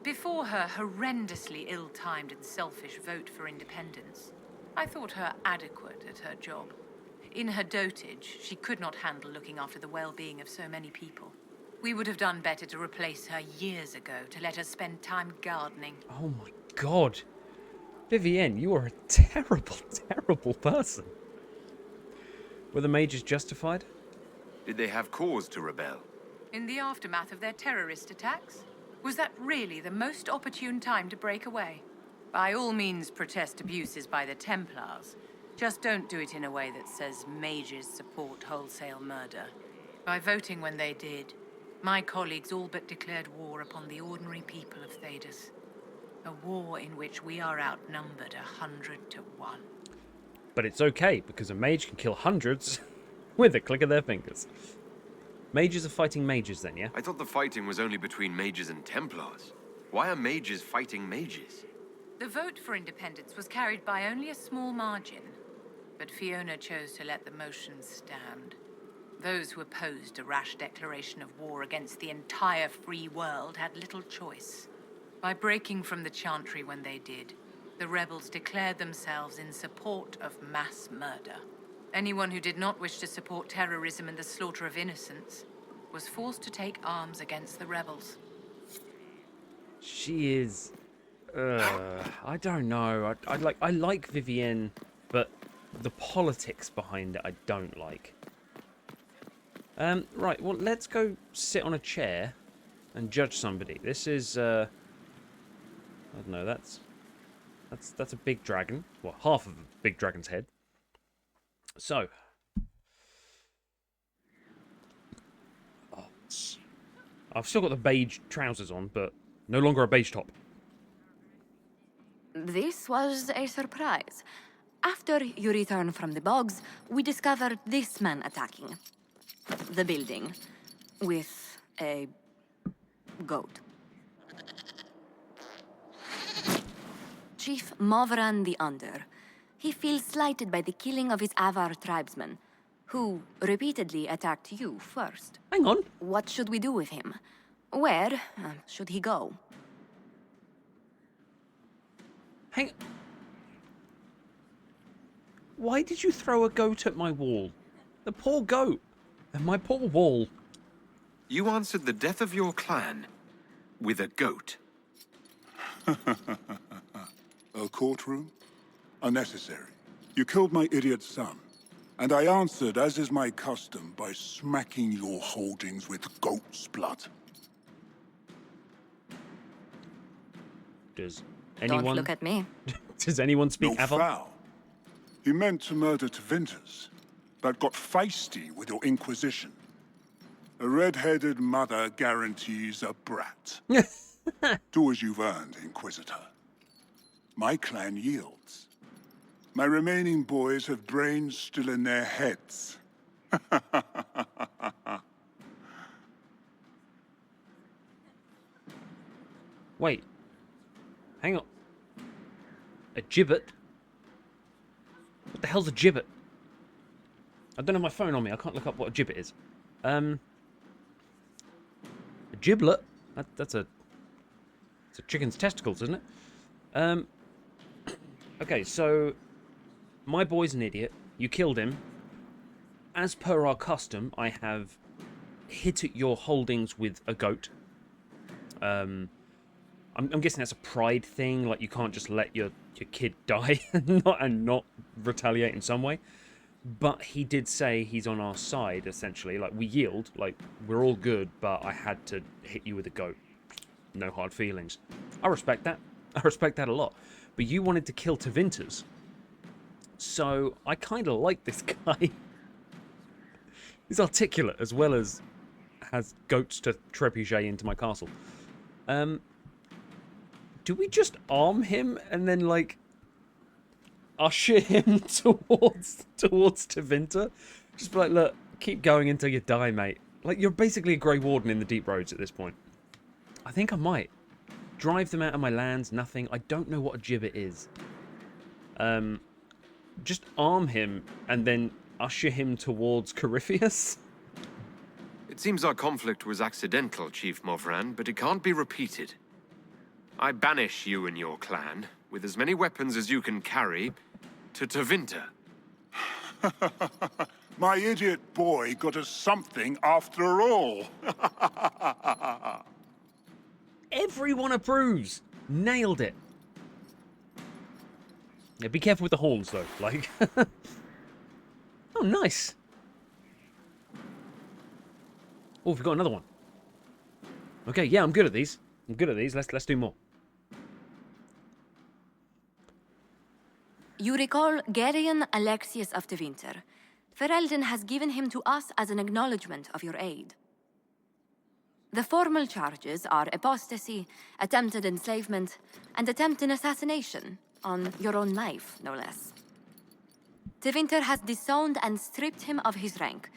Before her horrendously ill-timed and selfish vote for independence, I thought her adequate at her job. In her dotage, she could not handle looking after the well-being of so many people. We would have done better to replace her years ago, to let her spend time gardening. Oh my god. Vivienne, you are a terrible, terrible person. Were the mages justified? Did they have cause to rebel? In the aftermath of their terrorist attacks? Was that really the most opportune time to break away? By all means, protest abuses by the Templars. Just don't do it in a way that says mages support wholesale murder. By voting when they did, my colleagues all but declared war upon the ordinary people of Thedas. A war in which we are outnumbered 100 to 1. But it's okay, because a mage can kill hundreds with a click of their fingers. Mages are fighting mages then, yeah? I thought the fighting was only between mages and Templars. Why are mages fighting mages? The vote for independence was carried by only a small margin, but Fiona chose to let the motion stand. Those who opposed a rash declaration of war against the entire free world had little choice. By breaking from the Chantry when they did, the rebels declared themselves in support of mass murder. Anyone who did not wish to support terrorism and the slaughter of innocents was forced to take arms against the rebels. She is... I don't know. I like Vivienne, but the politics behind it I don't like. Right, well, let's go sit on a chair and judge somebody. This is, I don't know, that's a big dragon. Well, half of a big dragon's head. So. Oh, I've still got the beige trousers on, but no longer a beige top. This was a surprise. After you return from the bogs, we discovered this man attacking the building with a goat. Chief Movran the Under. He feels slighted by the killing of his Avar tribesmen, who repeatedly attacked you first. Hang on. What should we do with him? Where should he go? Hang... Why did you throw a goat at my wall? The poor goat. And my poor wall. You answered the death of your clan with a goat. A courtroom? Unnecessary. You killed my idiot son, and I answered, as is my custom, by smacking your holdings with goat's blood. Does anyone... Don't look at me. Does anyone speak No Avon? foul. He meant to murder Tevinters, but got feisty with your Inquisition. A red-headed mother guarantees a brat. Do as you've earned, Inquisitor. My clan yields. My remaining boys have brains still in their heads. Wait. Hang on. A gibbet? What the hell's a gibbet? I don't have my phone on me. I can't look up what a gibbet is. A giblet? That's a... It's a chicken's testicles, isn't it? Okay, so... My boy's an idiot. You killed him. As per our custom, I have hit at your holdings with a goat. I'm guessing that's a pride thing. Like, you can't just let your kid die and not retaliate in some way. But he did say he's on our side, essentially. Like, we yield. Like, we're all good, but I had to hit you with a goat. No hard feelings. I respect that. I respect that a lot. But you wanted to kill Tevinters. So, I kind of like this guy. He's articulate, as well as has goats to trebuchet into my castle. Do we just arm him and then, like, usher him towards Tevinter? Just be like, look, keep going until you die, mate. Like, you're basically a Grey Warden in the Deep Roads at this point. I think I might. Drive them out of my lands, nothing. I don't know what a gibbet is. Just arm him and then usher him towards Corypheus? It seems our conflict was accidental, Chief Movran, but it can't be repeated. I banish you and your clan, with as many weapons as you can carry, to Tevinter. My idiot boy got us something after all. Everyone approves. Nailed it. Yeah, be careful with the horns, though. Like, oh, nice. Oh, we've got another one. Okay, yeah, I'm good at these. Let's do more. You recall Gerion Alexius of Tevinter. Ferelden has given him to us as an acknowledgement of your aid. The formal charges are apostasy, attempted enslavement, and attempted assassination on your own life, no less. Tevinter has disowned and stripped him of his rank.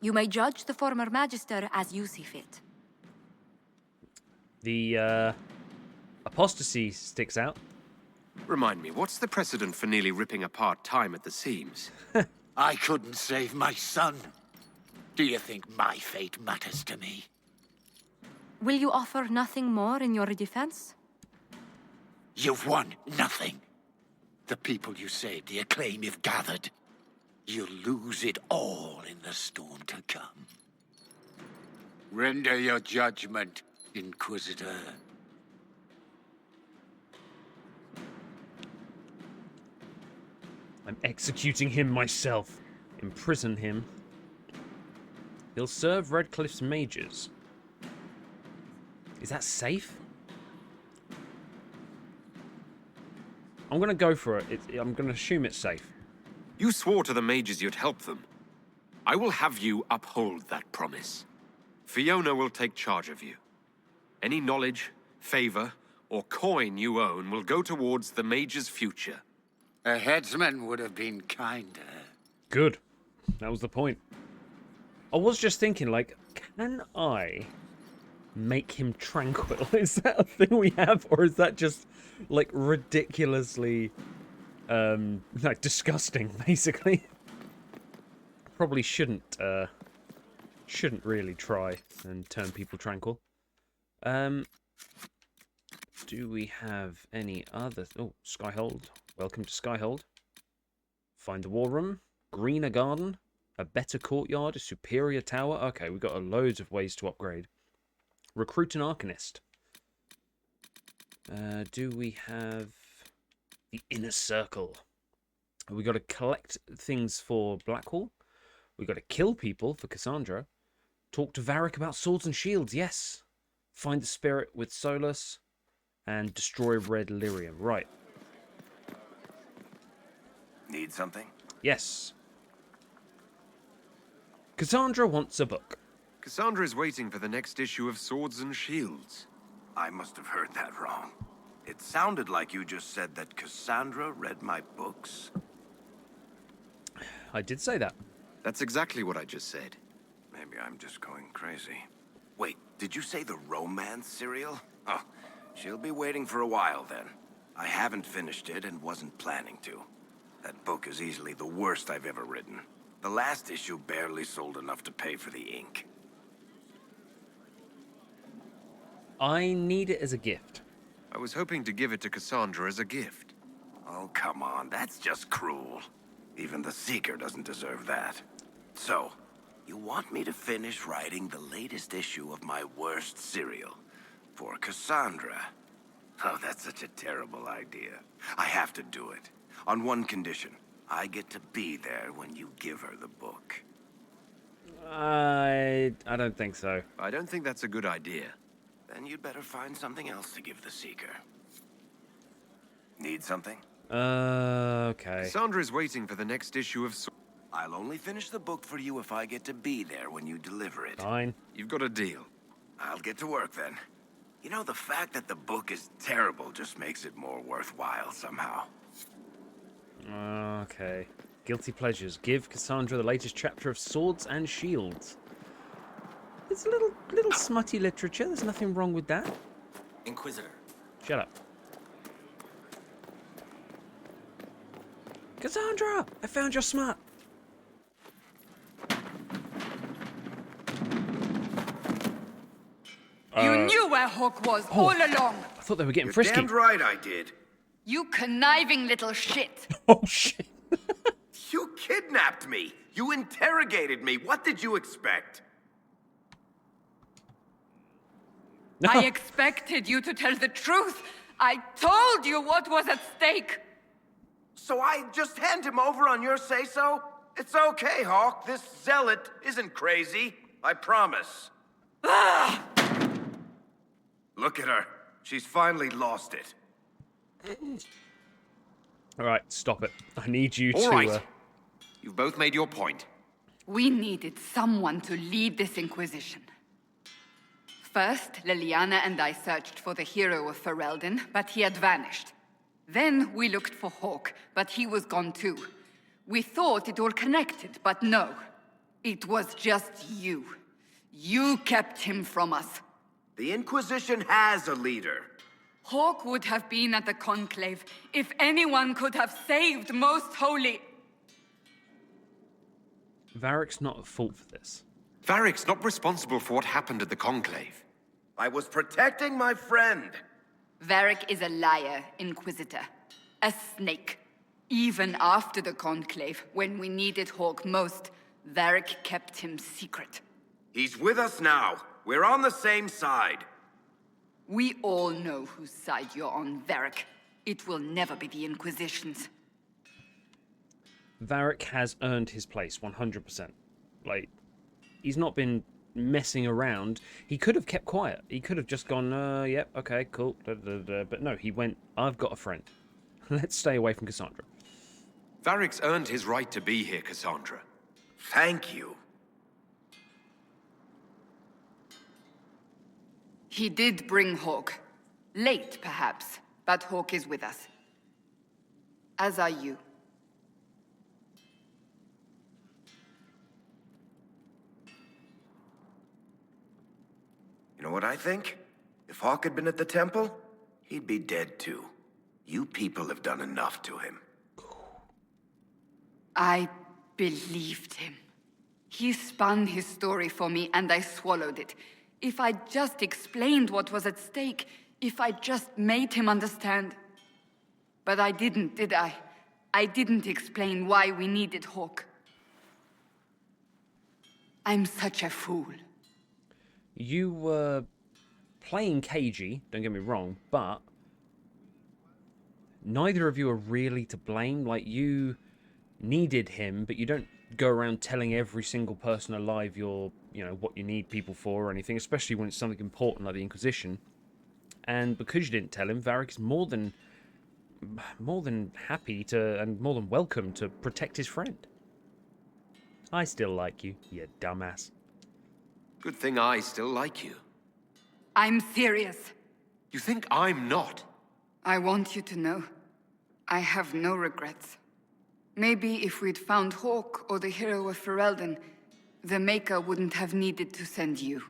You may judge the former magister as you see fit. The apostasy sticks out. Remind me, what's the precedent for nearly ripping apart time at the seams? I couldn't save my son. Do you think my fate matters to me? Will you offer nothing more in your defense? You've won nothing. The people you saved, the acclaim you've gathered. You'll lose it all in the storm to come. Render your judgment, Inquisitor. I'm executing him myself. Imprison him. He'll serve Redcliffe's mages. Is that safe? I'm going to go for it. I'm going to assume it's safe. You swore to the mages you'd help them. I will have you uphold that promise. Fiona will take charge of you. Any knowledge, favor, or coin you own will go towards the mage's future. A headsman would have been kinder. Good. That was the point. I was just thinking, like, can I make him tranquil? Is that a thing we have? Or is that just, like, ridiculously, like, disgusting, basically? Probably shouldn't really try and turn people tranquil. Do we have any other... Oh, Skyhold. Welcome to Skyhold. Find the war room. Greener garden. A better courtyard. A superior tower. Okay, we've got loads of ways to upgrade. Recruit an Arcanist. Do we have the inner circle? We got to collect things for Blackwall. We got to kill people for Cassandra. Talk to Varric about swords and shields. Yes. Find the spirit with Solus. and destroy red lyrium. Right. Need something? Yes. Cassandra wants a book. Cassandra's waiting for the next issue of Swords and Shields. I must have heard that wrong. It sounded like you just said that Cassandra read my books. I did say that. That's exactly what I just said. Maybe I'm just going crazy. Wait, did you say the romance serial? Oh, she'll be waiting for a while then. I haven't finished it and wasn't planning to. That book is easily the worst I've ever written. The last issue barely sold enough to pay for the ink. I need it as a gift. I was hoping to give it to Cassandra as a gift. Oh, come on, that's just cruel. Even the Seeker doesn't deserve that. So, you want me to finish writing the latest issue of my worst serial for Cassandra? Oh, that's such a terrible idea. I have to do it. On one condition. I get to be there when you give her the book. I don't think so. I don't think that's a good idea. Then you'd better find something else to give the Seeker. Need something? Okay. Cassandra's waiting for the next issue of I'll only finish the book for you if I get to be there when you deliver it. Fine. You've got a deal. I'll get to work then. You know, the fact that the book is terrible just makes it more worthwhile somehow. Okay. Guilty pleasures. Give Cassandra the latest chapter of Swords and Shields. It's a little smutty literature. There's nothing wrong with that. Inquisitor. Shut up. Cassandra! I found your smut! You knew where Hawk was all along. I thought they were getting You're frisky. damned right I did. You conniving little shit. Oh, shit. You kidnapped me. You interrogated me. What did you expect? No. I expected you to tell the truth. I told you what was at stake. So I just hand him over on your say-so? It's okay, Hawk. This zealot isn't crazy. I promise. Look at her. She's finally lost it. Alright, stop it. I need you All to... right. You've both made your point. We needed someone to lead this Inquisition. First, Liliana and I searched for the hero of Ferelden, but he had vanished. Then we looked for Hawk, but he was gone too. We thought it all connected, but no. It was just you. You kept him from us. The Inquisition has a leader. Hawk would have been at the Conclave if anyone could have saved Most Holy. Varric's not at fault for this. Varric's not responsible for what happened at the Conclave. I was protecting my friend. Varric is a liar, Inquisitor. A snake. Even after the Conclave, when we needed Hawk most, Varric kept him secret. He's with us now. We're on the same side. We all know whose side you're on, Varric. It will never be the Inquisition's. Varric has earned his place, 100%. Like, he's not been messing around. He could have kept quiet. He could have just gone, yep, okay, cool. But no, he went, I've got a friend. Let's stay away from Cassandra. Varric's earned his right to be here, Cassandra. Thank you. He did bring Hawk. Late, perhaps, but Hawk is with us. As are you. You know what I think? If Hawk had been at the temple, he'd be dead too. You people have done enough to him. I believed him. He spun his story for me, and I swallowed it. If I just explained what was at stake, if I just made him understand. But I didn't, did I? I didn't explain why we needed Hawk. I'm such a fool. You were playing cagey, don't get me wrong, but neither of you are really to blame. Like, you needed him, but you don't go around telling every single person alive you're, you know, what you need people for or anything, especially when it's something important like the Inquisition. And because you didn't tell him, Varric is more than happy to, and more than welcome to protect his friend. I still like you, you dumbass. Good thing I still like you. I'm serious. You think I'm not? I want you to know, I have no regrets. Maybe if we'd found Hawke or the hero of Ferelden, the Maker wouldn't have needed to send you.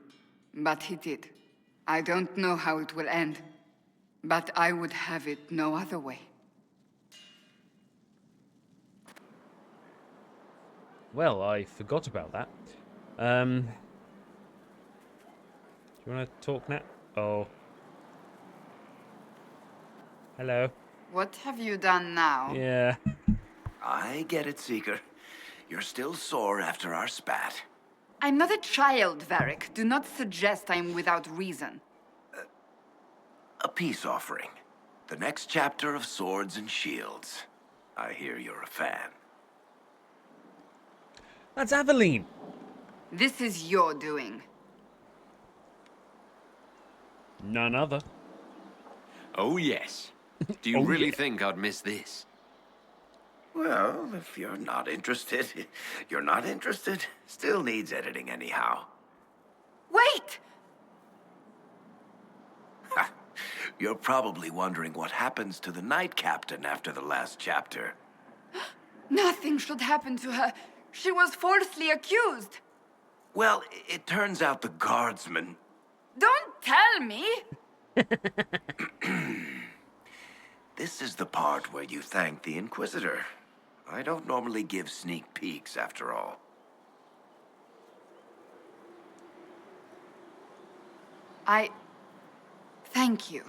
But he did. I don't know how it will end, but I would have it no other way. Well, I forgot about that. Do you want to talk now? Oh. Hello. What have you done now? Yeah. I get it, Seeker. You're still sore after our spat. I'm not a child, Varric. Do not suggest I'm without reason. A peace offering. The next chapter of Swords and Shields. I hear you're a fan. That's Aveline. This is your doing. None other. Oh, yes. Do you Oh, really yeah. think I'd miss this? Well, if you're not interested, you're not interested. Still needs editing anyhow. Wait! You're probably wondering what happens to the Knight Captain after the last chapter. Nothing should happen to her. She was falsely accused. Well, it turns out the guardsman... Don't tell me! This is the part where you thank the Inquisitor. I don't normally give sneak peeks, after all. Thank you.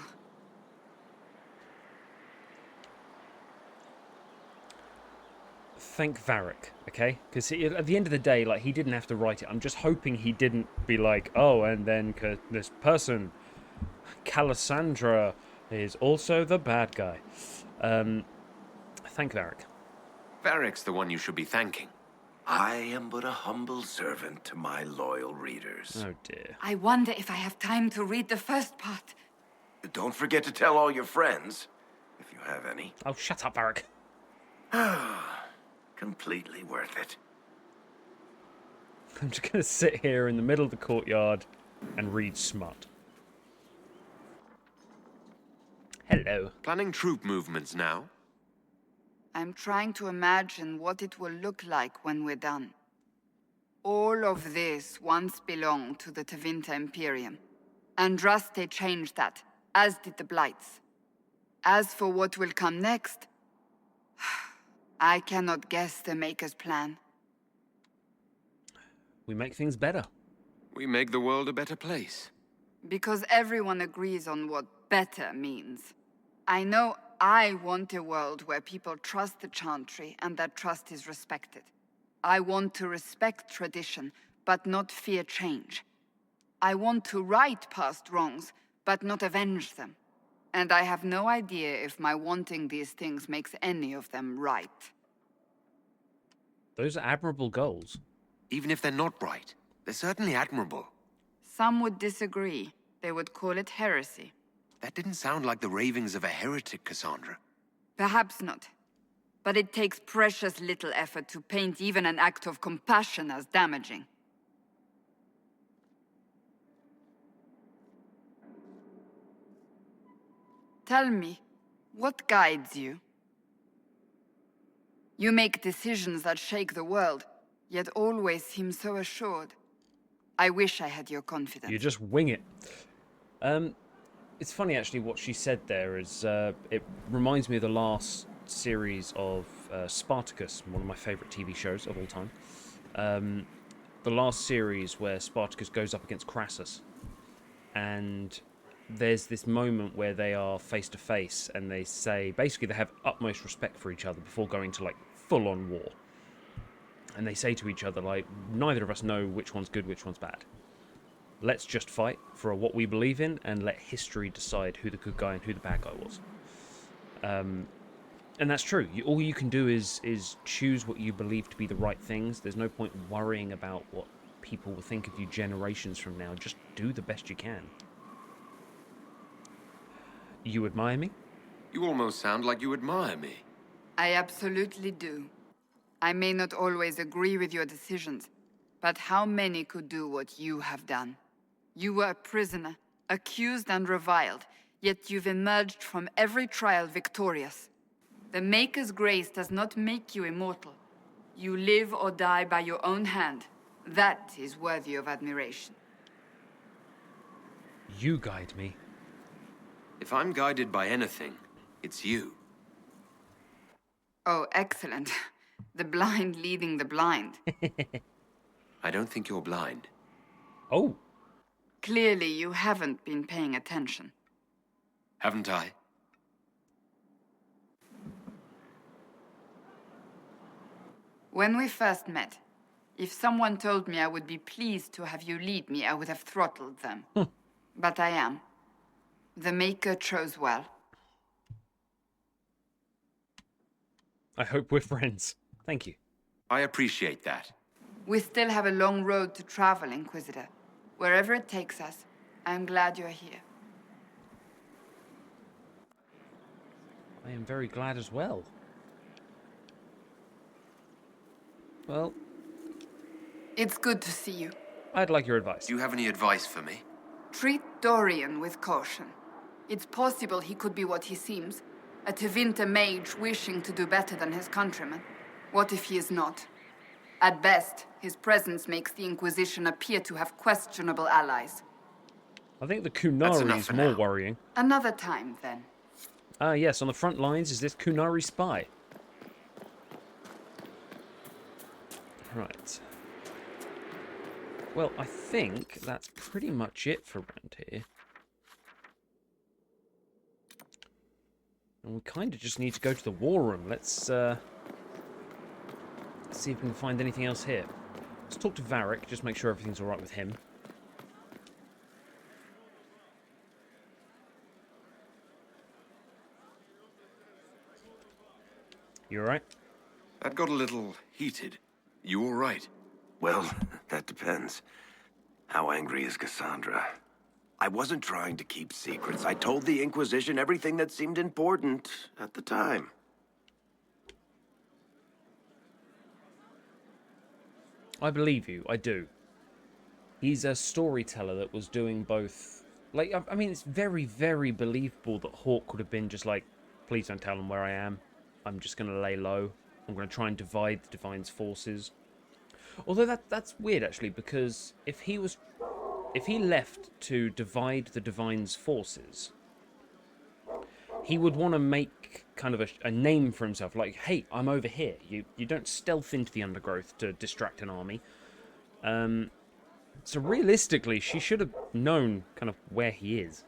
Thank Varric, okay? Because at the end of the day, like, he didn't have to write it. I'm just hoping he didn't be like, oh, and then this person, Calasandra, is also the bad guy. Thank Varric. Varric's the one you should be thanking. I am but a humble servant to my loyal readers. Oh, dear. I wonder if I have time to read the first part. Don't forget to tell all your friends, if you have any. Oh, shut up, Varric. Completely worth it. I'm just going to sit here in the middle of the courtyard and read smut. Hello. Planning troop movements now? I'm trying to imagine what it will look like when we're done. All of this once belonged to the Tevinter Imperium. Andraste changed that, as did the Blights. As for what will come next, I cannot guess the Maker's plan. We make things better. We make the world a better place. Because everyone agrees on what better means. I know I want a world where people trust the Chantry and that trust is respected. I want to respect tradition, but not fear change. I want to right past wrongs, but not avenge them. And I have no idea if my wanting these things makes any of them right. Those are admirable goals. Even if they're not right, they're certainly admirable. Some would disagree. They would call it heresy. That didn't sound like the ravings of a heretic, Cassandra. Perhaps not. But it takes precious little effort to paint even an act of compassion as damaging. Tell me, what guides you? You make decisions that shake the world, yet always seem so assured. I wish I had your confidence. You just wing it. It's funny, actually, what she said there is, it reminds me of the last series of Spartacus, one of my favourite TV shows of all time. The last series where Spartacus goes up against Crassus. And there's this moment where they are face to face and they say, basically they have utmost respect for each other before going to, like, full-on war. And they say to each other, like, neither of us know which one's good, which one's bad. Let's just fight for what we believe in and let history decide who the good guy and who the bad guy was. And that's true. All you can do is choose what you believe to be the right things. There's no point worrying about what people will think of you generations from now. Just do the best you can. You admire me? You almost sound like you admire me. I absolutely do. I may not always agree with your decisions, but how many could do what you have done? You were a prisoner, accused and reviled, yet you've emerged from every trial victorious. The Maker's grace does not make you immortal. You live or die by your own hand. That is worthy of admiration. You guide me. If I'm guided by anything, it's you. Oh, excellent. The blind leading the blind. I don't think you're blind. Oh. Clearly, you haven't been paying attention. Haven't I? When we first met, if someone told me I would be pleased to have you lead me, I would have throttled them. But I am. The Maker chose well. I hope we're friends. Thank you. I appreciate that. We still have a long road to travel, Inquisitor. Wherever it takes us, I'm glad you're here. I am very glad as well. Well... It's good to see you. I'd like your advice. Do you have any advice for me? Treat Dorian with caution. It's possible he could be what he seems. A Tevinter mage wishing to do better than his countrymen. What if he is not? At best, his presence makes the Inquisition appear to have questionable allies. I think the Kunari is more worrying. Another time, then. Ah, yes, on the front lines is this Kunari spy. Right. Well, I think that's pretty much it for around here. And we kind of just need to go to the war room. Let's see if we can find anything else here. Let's talk to Varric, just make sure everything's alright with him. You alright? That got a little heated. You all right? Well, that depends. How angry is Cassandra? I wasn't trying to keep secrets. I told the Inquisition everything that seemed important at the time. I believe you, I do. He's a storyteller that was doing both... Like, I mean, it's very, very believable that Hawke would have been just like, please don't tell them where I am. I'm just going to lay low. I'm going to try and divide the Divine's forces. Although that's weird, actually, because if he left to divide the Divine's forces, he would want to make kind of a name for himself, like, hey, I'm over here. You don't stealth into the undergrowth to distract an army. So realistically, she should have known kind of where he is.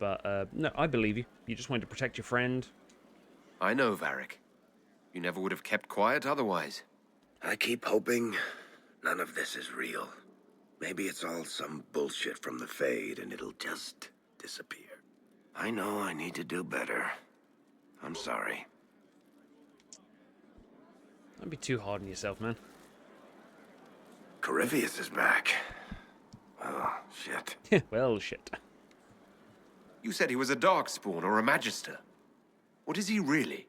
But, no, I believe you. You just wanted to protect your friend. I know, Varric. You never would have kept quiet otherwise. I keep hoping none of this is real. Maybe it's all some bullshit from the Fade and it'll just disappear. I know I need to do better. I'm sorry. Don't be too hard on yourself, man. Corypheus is back. Oh, shit. Well, shit. You said he was a Darkspawn or a Magister. What is he really?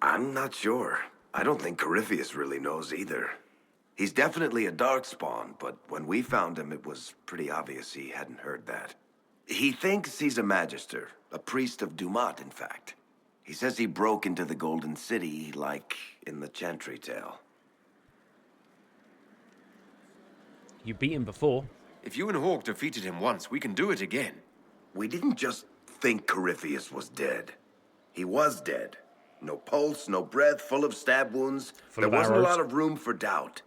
I'm not sure. I don't think Corypheus really knows either. He's definitely a Darkspawn, but when we found him, it was pretty obvious he hadn't heard that. He thinks he's a Magister, a priest of Dumat, in fact. He says he broke into the Golden City, like in the Chantry tale. You beat him before. If you and Hawke defeated him once, we can do it again. We didn't just think Corypheus was dead. He was dead. No pulse, no breath, full of stab wounds. There wasn't a lot of room for doubt.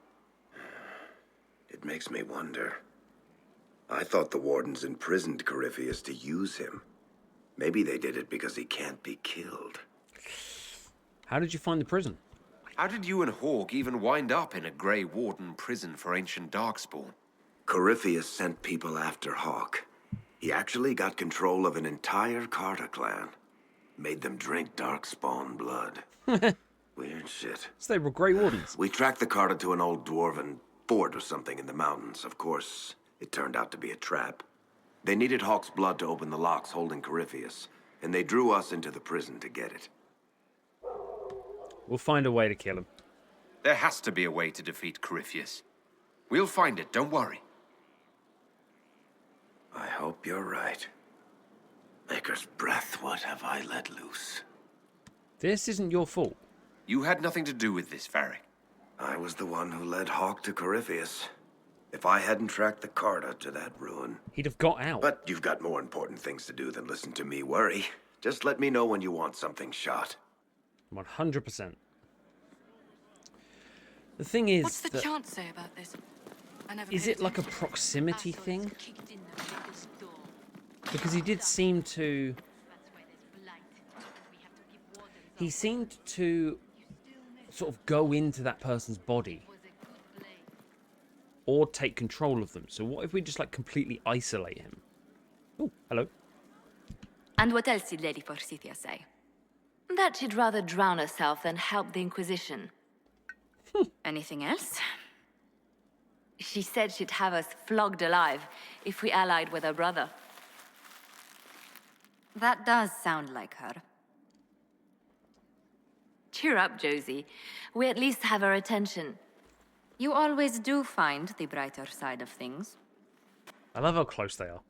It makes me wonder. I thought the Wardens imprisoned Corypheus to use him. Maybe they did it because he can't be killed. How did you find the prison? How did you and Hawke even wind up in a Grey Warden prison for ancient Darkspawn? Corypheus sent people after Hawke. He actually got control of an entire Carter clan. Made them drink Darkspawn blood. Weird shit. So they were Grey Wardens. We tracked the Carter to an old dwarven fort or something in the mountains. Of course, it turned out to be a trap. They needed Hawke's blood to open the locks holding Corypheus. and they drew us into the prison to get it. We'll find a way to kill him. There has to be a way to defeat Corypheus. We'll find it, don't worry. I hope you're right. Maker's breath, what have I let loose? This isn't your fault. You had nothing to do with this, Varric. I was the one who led Hawk to Corypheus. If I hadn't tracked the Carta to that ruin... He'd have got out. But you've got more important things to do than listen to me worry. Just let me know when you want something shot. 100%. The thing is, what's the chant say about this? Is it like a proximity thing? Because he did seem to... He seemed to sort of go into that person's body. Or take control of them. So what if we just like completely isolate him? Oh, hello. And what else did Lady Forsythia say? That she'd rather drown herself than help the Inquisition. Anything else? She said she'd have us flogged alive if we allied with her brother. That does sound like her. Cheer up, Josie. We at least have her attention. You always do find the brighter side of things. I love how close they are.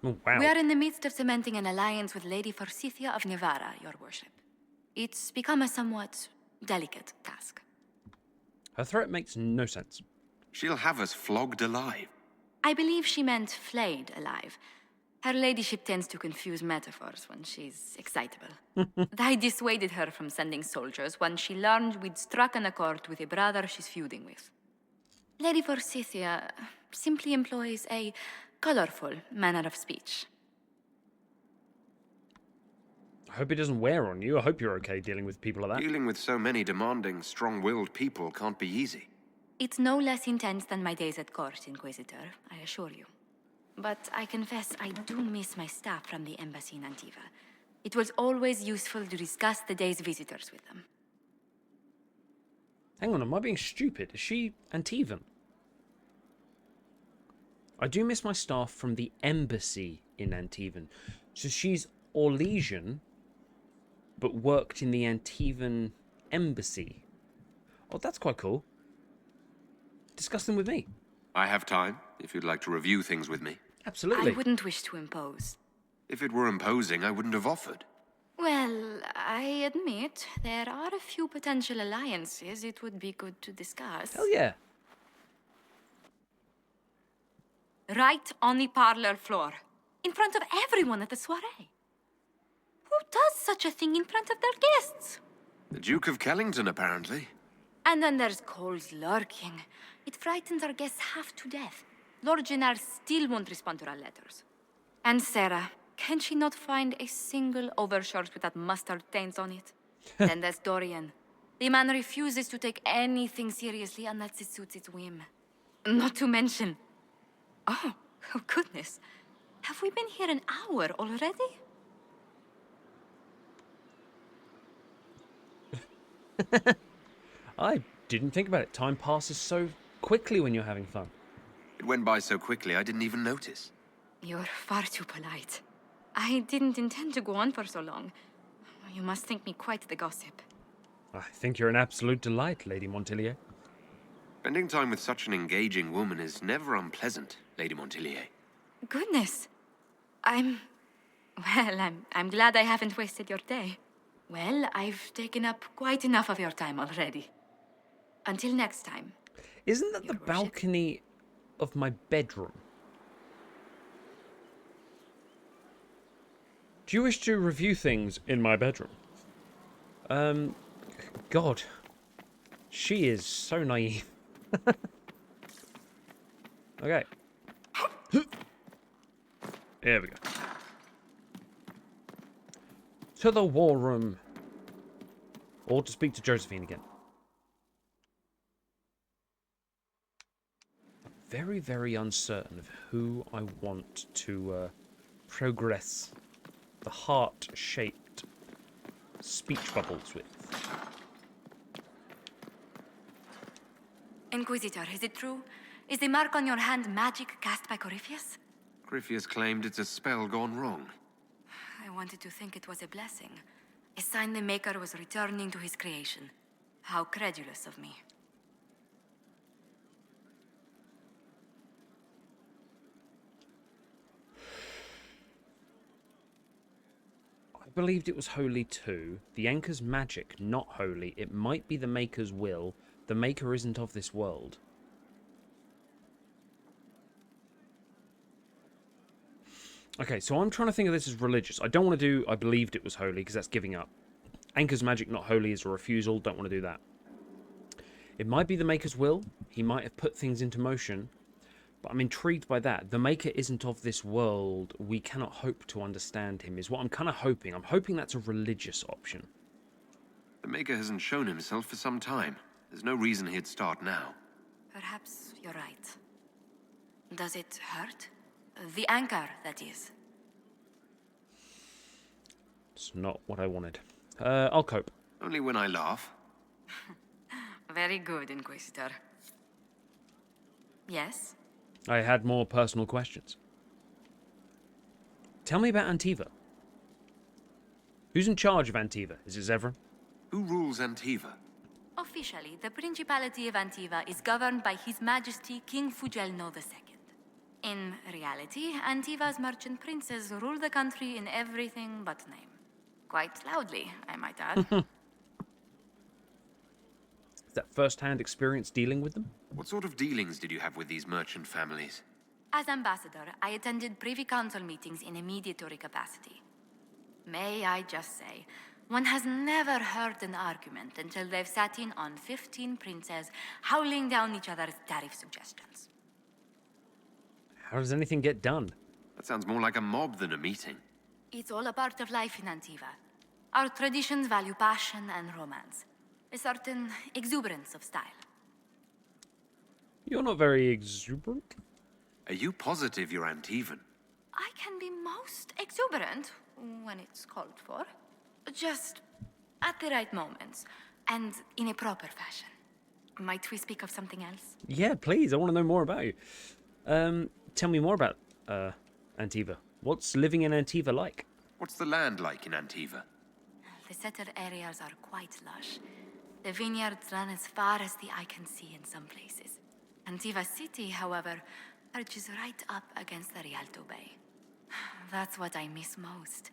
Oh, wow. We are in the midst of cementing an alliance with Lady Forsythia of Navarra, your worship. It's become a somewhat delicate task. Her threat makes no sense. She'll have us flogged alive. I believe she meant flayed alive. Her ladyship tends to confuse metaphors when she's excitable. I dissuaded her from sending soldiers when she learned we'd struck an accord with a brother she's feuding with. Lady Forsythia simply employs a colorful manner of speech. I hope it doesn't wear on you. I hope you're okay dealing with people like that. Dealing with so many demanding, strong-willed people can't be easy. It's no less intense than my days at court, Inquisitor, I assure you. But I confess I do miss my staff from the embassy in Antiva. It was always useful to discuss the day's visitors with them. Hang on, am I being stupid? Is she Antivan? I do miss my staff from the embassy in Antivan. So she's Orlesian, but worked in the Antivan embassy. Oh, that's quite cool. Discuss them with me. I have time, if you'd like to review things with me. Absolutely. I wouldn't wish to impose. If it were imposing, I wouldn't have offered. Well, I admit there are a few potential alliances it would be good to discuss. Hell yeah. Right on the parlor floor, in front of everyone at the soiree. Who does such a thing in front of their guests? The Duke of Kellington, apparently. And then there's Cole's lurking. It frightens our guests half to death. Lord Gennard still won't respond to our letters. And Sarah, can she not find a single overshirt without mustard stains on it? Then there's Dorian. The man refuses to take anything seriously unless it suits its whim. Not to mention... Oh goodness. Have we been here an hour already? I didn't think about it. Time passes so quickly when you're having fun. It went by so quickly, I didn't even notice. You're far too polite. I didn't intend to go on for so long. You must think me quite the gossip. I think you're an absolute delight, Lady Montillier. Spending time with such an engaging woman is never unpleasant, Lady Montillier. Goodness. I'm glad I haven't wasted your day. Well, I've taken up quite enough of your time already. Until next time. Isn't that the balcony of my bedroom? Do you wish to review things in my bedroom? God. She is so naive. Okay. There we go. To the war room. Or to speak to Josephine again. Very, very uncertain of who I want to progress the heart-shaped speech bubbles with. Inquisitor, is it true? Is the mark on your hand magic cast by Corypheus? Corypheus claimed it's a spell gone wrong. I wanted to think it was a blessing. A sign the Maker was returning to his creation. How credulous of me. I believed it was holy too. The Anchor's magic, not holy. It might be the Maker's will. The Maker isn't of this world. Okay, so I'm trying to think of this as religious. I don't want to do I believed it was holy, because that's giving up. Anchor's magic, not holy, is a refusal. Don't want to do that. It might be the Maker's will. He might have put things into motion. But I'm intrigued by that. The Maker isn't of this world. We cannot hope to understand him, is what I'm kind of hoping. I'm hoping that's a religious option. The Maker hasn't shown himself for some time. There's no reason he'd start now. Perhaps you're right. Does it hurt? The Anchor, that is. It's not what I wanted. I'll cope. Only when I laugh. Very good, Inquisitor. Yes? I had more personal questions. Tell me about Antiva. Who's in charge of Antiva? Is it Zevran? Who rules Antiva? Officially, the Principality of Antiva is governed by His Majesty King Fugelno II. In reality, Antiva's merchant princes rule the country in everything but name. Quite loudly, I might add. Is that first-hand experience dealing with them? What sort of dealings did you have with these merchant families? As ambassador, I attended Privy Council meetings in a mediatory capacity. May I just say, one has never heard an argument until they've sat in on 15 princes howling down each other's tariff suggestions. How does anything get done? That sounds more like a mob than a meeting. It's all a part of life in Antiva. Our traditions value passion and romance. A certain exuberance of style. You're not very exuberant. Are you positive you're Antivan? I can be most exuberant when it's called for. Just at the right moments, and in a proper fashion. Might we speak of something else? Yeah, please. I want to know more about you. Tell me more about Antiva. What's living in Antiva like? What's the land like in Antiva? The settled areas are quite lush. The vineyards run as far as the eye can see in some places. Antiva City, however, perches right up against the Rialto Bay. That's what I miss most.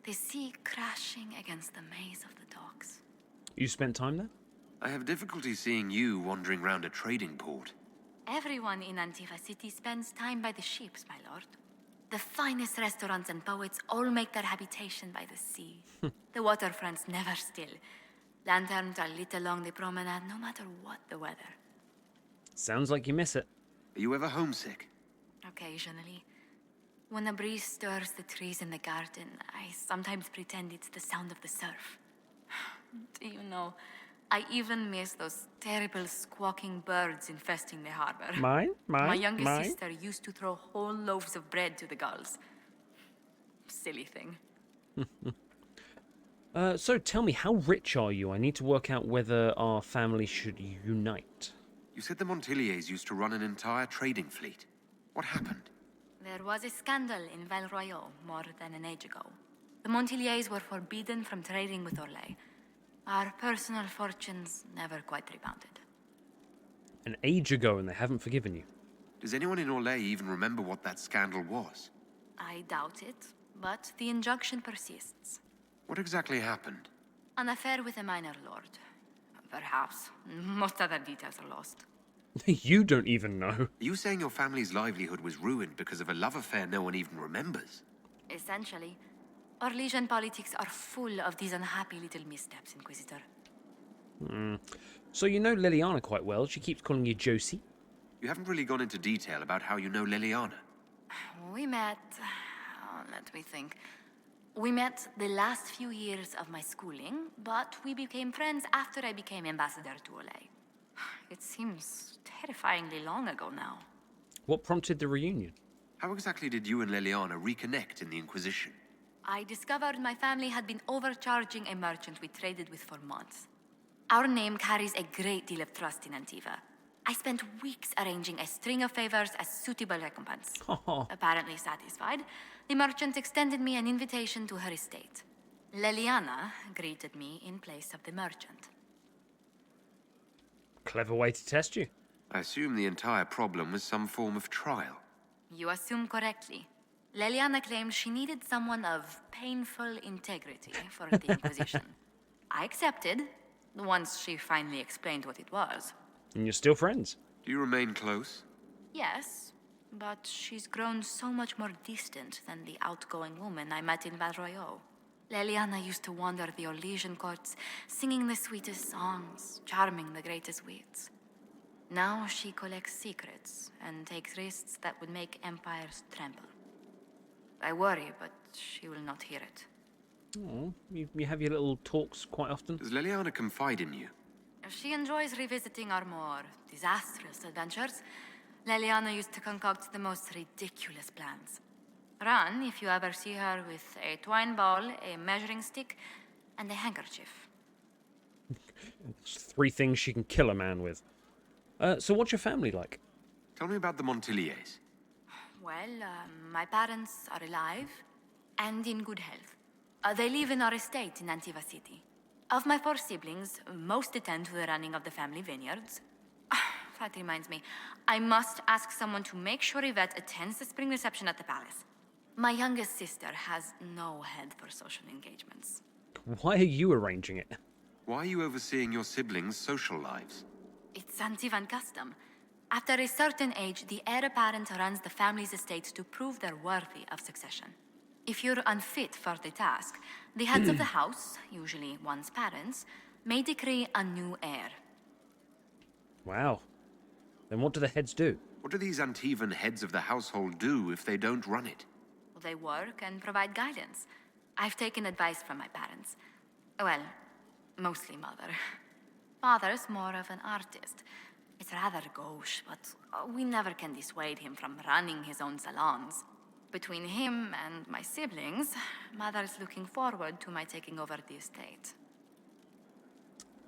The sea crashing against the maze of the docks. You spent time there? I have difficulty seeing you wandering round a trading port. Everyone in Antiva City spends time by the ships, my lord. The finest restaurants and poets all make their habitation by the sea. The waterfronts never still. Lanterns are lit along the promenade no matter what the weather. Sounds like you miss it. Are you ever homesick? Occasionally. When a breeze stirs the trees in the garden, I sometimes pretend it's the sound of the surf. Do you know, I even miss those terrible squawking birds infesting the harbor. My youngest sister used to throw whole loaves of bread to the gulls. Silly thing. So tell me, how rich are you? I need to work out whether our family should unite. You said the Montiliers used to run an entire trading fleet. What happened? There was a scandal in Val Royal more than an age ago. The Montiliers were forbidden from trading with Orlais. Our personal fortunes never quite rebounded. An age ago, and they haven't forgiven you. Does anyone in Orlais even remember what that scandal was? I doubt it, but the injunction persists. What exactly happened? An affair with a minor lord. Perhaps. Most other details are lost. You don't even know. Are you saying your family's livelihood was ruined because of a love affair no one even remembers? Essentially. Orlesian politics are full of these unhappy little missteps, Inquisitor. So you know Liliana quite well. She keeps calling you Josie. You haven't really gone into detail about how you know Liliana. We met... let me think. We met the last few years of my schooling, but we became friends after I became ambassador to Orlais. It seems terrifyingly long ago now. What prompted the reunion? How exactly did you and Liliana reconnect in the Inquisition? I discovered my family had been overcharging a merchant we traded with for months. Our name carries a great deal of trust in Antiva. I spent weeks arranging a string of favors as suitable recompense. Apparently satisfied, the merchant extended me an invitation to her estate. Leliana greeted me in place of the merchant. Clever way to test you. I assume the entire problem was some form of trial. You assume correctly. Leliana claimed she needed someone of painful integrity for the Inquisition. I accepted, once she finally explained what it was. And you're still friends? Do you remain close? Yes, but she's grown so much more distant than the outgoing woman I met in Val Royeaux. Leliana used to wander the Orlesian courts, singing the sweetest songs, charming the greatest wits. Now she collects secrets and takes risks that would make empires tremble. I worry, but she will not hear it. Oh, you have your little talks quite often? Does Leliana confide in you? She enjoys revisiting our more disastrous adventures. Leliana used to concoct the most ridiculous plans. Run if you ever see her with a twine ball, a measuring stick, and a handkerchief. 3 things she can kill a man with. So what's your family like? Tell me about the Montilliers. Well, my parents are alive and in good health. They live in our estate in Antiva City. Of my 4 siblings, most attend to the running of the family vineyards. That reminds me, I must ask someone to make sure Yvette attends the spring reception at the palace. My youngest sister has no head for social engagements. Why are you arranging it? Why are you overseeing your siblings' social lives? It's Antivan custom. After a certain age, the heir apparent runs the family's estate to prove they're worthy of succession. If you're unfit for the task, the heads of the house, usually one's parents, may decree a new heir. Wow. Then what do the heads do? What do these Antivan heads of the household do if they don't run it? They work and provide guidance. I've taken advice from my parents. Well, mostly mother. Father's more of an artist. It's rather gauche, but we never can dissuade him from running his own salons. Between him and my siblings, mother's looking forward to my taking over the estate.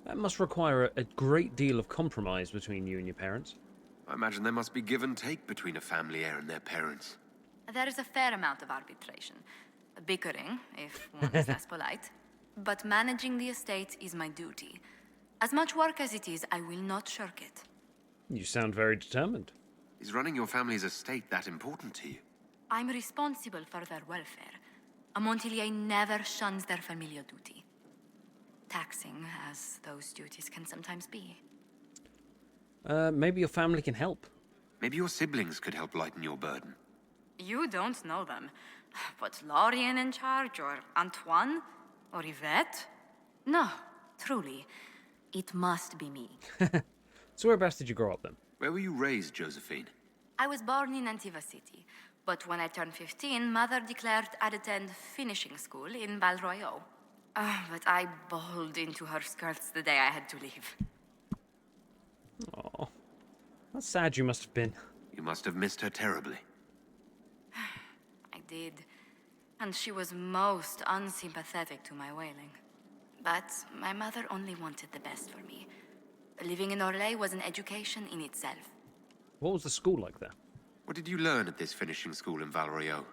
That must require a great deal of compromise between you and your parents. I imagine there must be give and take between a family heir and their parents. There is a fair amount of arbitration. Bickering, if one is less polite. But managing the estate is my duty. As much work as it is, I will not shirk it. You sound very determined. Is running your family's estate that important to you? I'm responsible for their welfare. A Montillier never shuns their familial duty. Taxing as those duties can sometimes be. Maybe your family can help. Maybe your siblings could help lighten your burden. You don't know them. But Lorien in charge, or Antoine, or Yvette? No, truly. It must be me. So whereabouts did you grow up then? Where were you raised, Josephine? I was born in Antiva City, but when I turned 15, Mother declared I'd attend finishing school in Val Royeaux. But I bowled into her skirts the day I had to leave. Oh, how sad you must have been. You must have missed her terribly. I did, and she was most unsympathetic to my wailing. But my mother only wanted the best for me. Living in Orlais was an education in itself. What was the school like there? What did you learn at this finishing school in Val Royeaux?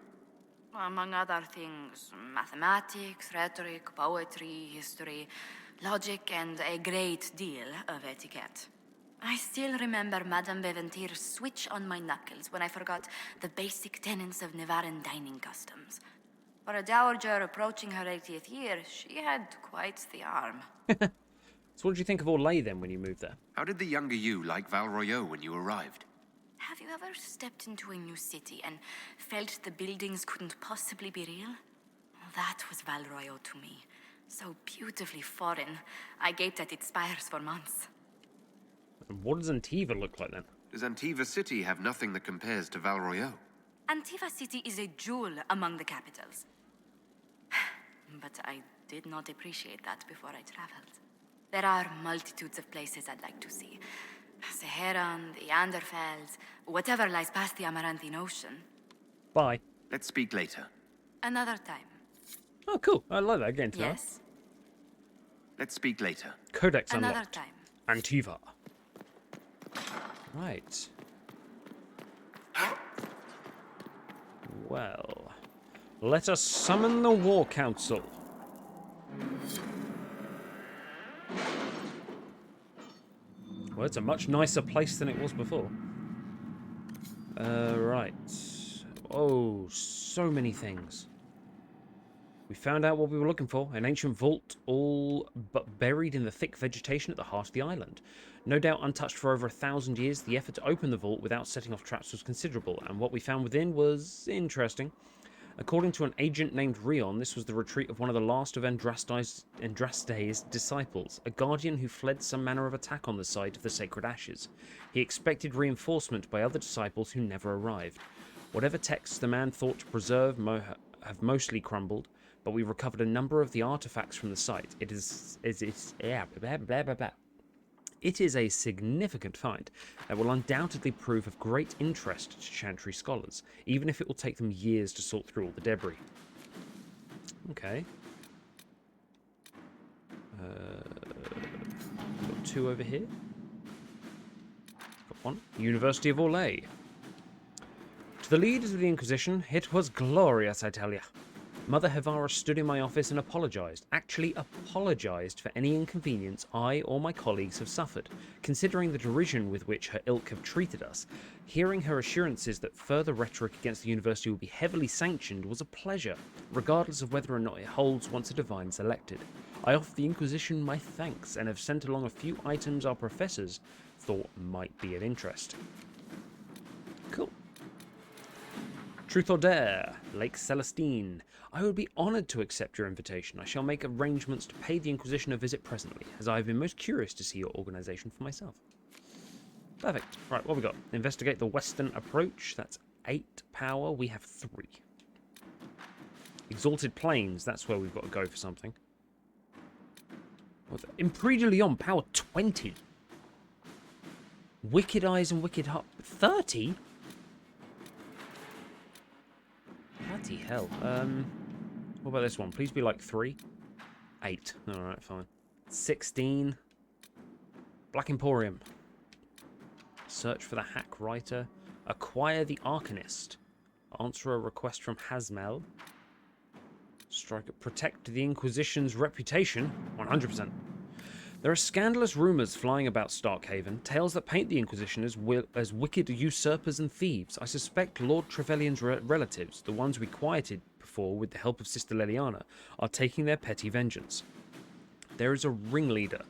Among other things, mathematics, rhetoric, poetry, history, logic, and a great deal of etiquette. I still remember Madame Beventir's switch on my knuckles when I forgot the basic tenets of Nevaran dining customs. For a dowager approaching her 80th year, she had quite the arm. So what did you think of Orlais then when you moved there? How did the younger you like Val Royeaux when you arrived? Have you ever stepped into a new city and felt the buildings couldn't possibly be real? That was Val Royeaux to me. So beautifully foreign, I gaped at its spires for months. And what does Antiva look like then? Does Antiva City have nothing that compares to Val Royeaux? Antiva City is a jewel among the capitals. But I did not appreciate that before I traveled. There are multitudes of places I'd like to see. Saharan, the Anderfels, whatever lies past the Amaranthine Ocean. Bye. Let's speak later. Another time. Oh, cool. I like that again, too. Yes. Let's speak later. Codex Another unlocked. time. Antiva. Right. Well, let us summon the War Council. Well, it's a much nicer place than it was before. Right. Oh, so many things. We found out what we were looking for, an ancient vault, all but buried in the thick vegetation at the heart of the island. No doubt untouched for over 1,000 years, the effort to open the vault without setting off traps was considerable, and what we found within was interesting. According to an agent named Rion, this was the retreat of one of the last of Andraste's disciples, a guardian who fled some manner of attack on the site of the sacred ashes. He expected reinforcement by other disciples who never arrived. Whatever texts the man thought to preserve have mostly crumbled, but we recovered a number of the artifacts from the site. It is a significant find that will undoubtedly prove of great interest to Chantry scholars, even if it will take them years to sort through all the debris. Okay. Got two over here. Got one. University of Orlais. To the leaders of the Inquisition, it was glorious, I tell you. Mother Hevara stood in my office and apologised, actually apologised for any inconvenience I or my colleagues have suffered, considering the derision with which her ilk have treated us. Hearing her assurances that further rhetoric against the university will be heavily sanctioned was a pleasure, regardless of whether or not it holds once a divine is elected. I offer the Inquisition my thanks and have sent along a few items our professors thought might be of interest. Cool. Truth or Dare, Lake Celestine. I would be honoured to accept your invitation. I shall make arrangements to pay the Inquisition a visit presently, as I have been most curious to see your organisation for myself. Perfect. Right, what have we got? Investigate the western approach. That's 8 power. We have 3. Exalted Plains. That's where we've got to go for something. Impris de Lyon, power 20. Wicked Eyes and Wicked Heart, 30? Bloody hell. What about this one? Please be like 3. 8. Alright, fine. 16. Black Emporium. Search for the Hack Writer. Acquire the Arcanist. Answer a request from Hazmel. Protect the Inquisition's reputation. 100%. There are scandalous rumours flying about Starkhaven, tales that paint the Inquisition as wicked usurpers and thieves. I suspect Lord Trevelyan's relatives, the ones we quieted before with the help of Sister Leliana, are taking their petty vengeance. There is a ringleader.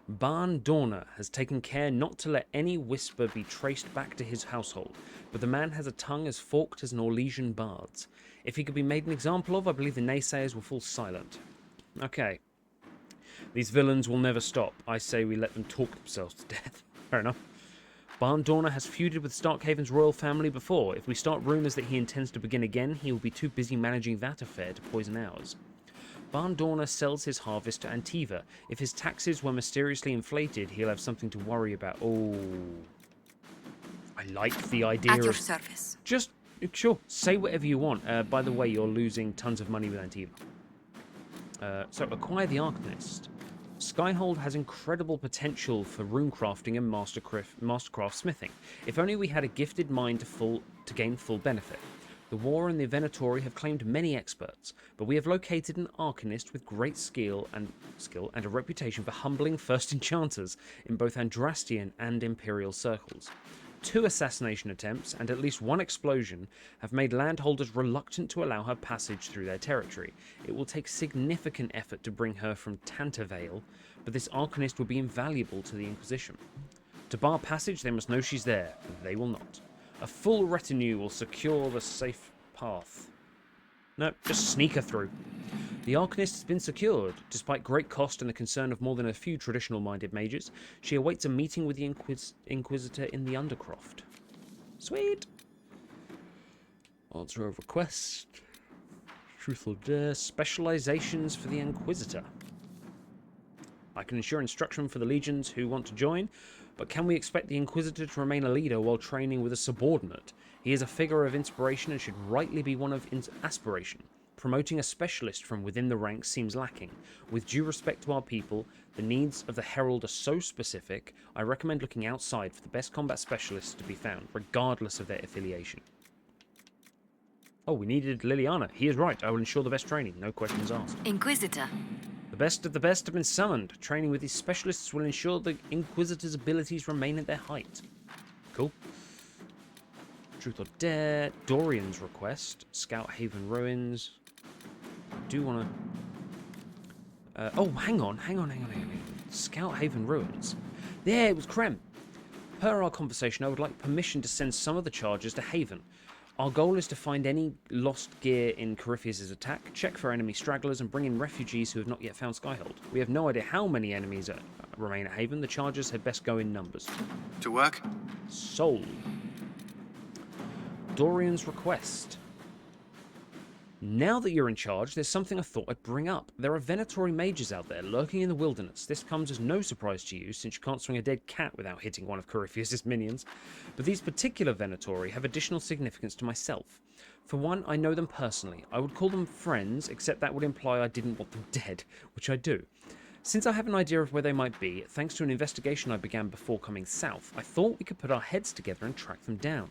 Barn Dorner has taken care not to let any whisper be traced back to his household, but the man has a tongue as forked as an Orlesian bard's. If he could be made an example of, I believe the naysayers will fall silent. Okay. These villains will never stop. I say we let them talk themselves to death. Fair enough. Barn Dorner has feuded with Starkhaven's royal family before. If we start rumours that he intends to begin again, he will be too busy managing that affair to poison ours. Barn Dorner sells his harvest to Antiva. If his taxes were mysteriously inflated, he'll have something to worry about. Oh. I like the idea At your of... service. Just, sure, say whatever you want. By the way, you're losing tons of money with Antiva. So, acquire the Arcanist. Skyhold has incredible potential for runecrafting and mastercraft smithing. If only we had a gifted mind to gain full benefit. The War and the Venatori have claimed many experts, but we have located an Arcanist with great skill and a reputation for humbling first enchanters in both Andrastian and Imperial circles. 2 assassination attempts and at least 1 explosion have made landholders reluctant to allow her passage through their territory. It will take significant effort to bring her from Tantervale, but this Arcanist will be invaluable to the Inquisition. To bar passage, they must know she's there. They will not. A full retinue will secure the safe path. No, just sneak her through. The Arcanist has been secured. Despite great cost and the concern of more than a few traditional-minded mages, she awaits a meeting with the Inquisitor in the Undercroft. Sweet! Answer a request. Truth or Dare. Specializations for the Inquisitor. I can ensure instruction for the legions who want to join, but can we expect the Inquisitor to remain a leader while training with a subordinate? He is a figure of inspiration and should rightly be one of aspiration. promoting a specialist from within the ranks seems lacking. With due respect to our people, the needs of the Herald are so specific, I recommend looking outside for the best combat specialists to be found, regardless of their affiliation. Oh, we needed Liliana. He is right. I will ensure the best training. No questions asked. Inquisitor. The best of the best have been summoned. Training with these specialists will ensure the Inquisitor's abilities remain at their height. Cool. Truth or Dare. Dorian's request. Scout Haven Ruins. I do want to... oh, hang on. Scout Haven Ruins. Yeah, it was Krem. Per our conversation, I would like permission to send some of the charges to Haven. Our goal is to find any lost gear in Corypheus' attack, check for enemy stragglers, and bring in refugees who have not yet found Skyhold. We have no idea how many enemies remain at Haven. The charges had best go in numbers. To work? Sold. Dorian's request. Now that you're in charge, there's something I thought I'd bring up. There are Venatori mages out there lurking in the wilderness. This comes as no surprise to you, since you can't swing a dead cat without hitting one of Corypheus' minions. But these particular Venatori have additional significance to myself. For one, I know them personally. I would call them friends, except that would imply I didn't want them dead, which I do. Since I have an idea of where they might be, thanks to an investigation I began before coming south, I thought we could put our heads together and track them down.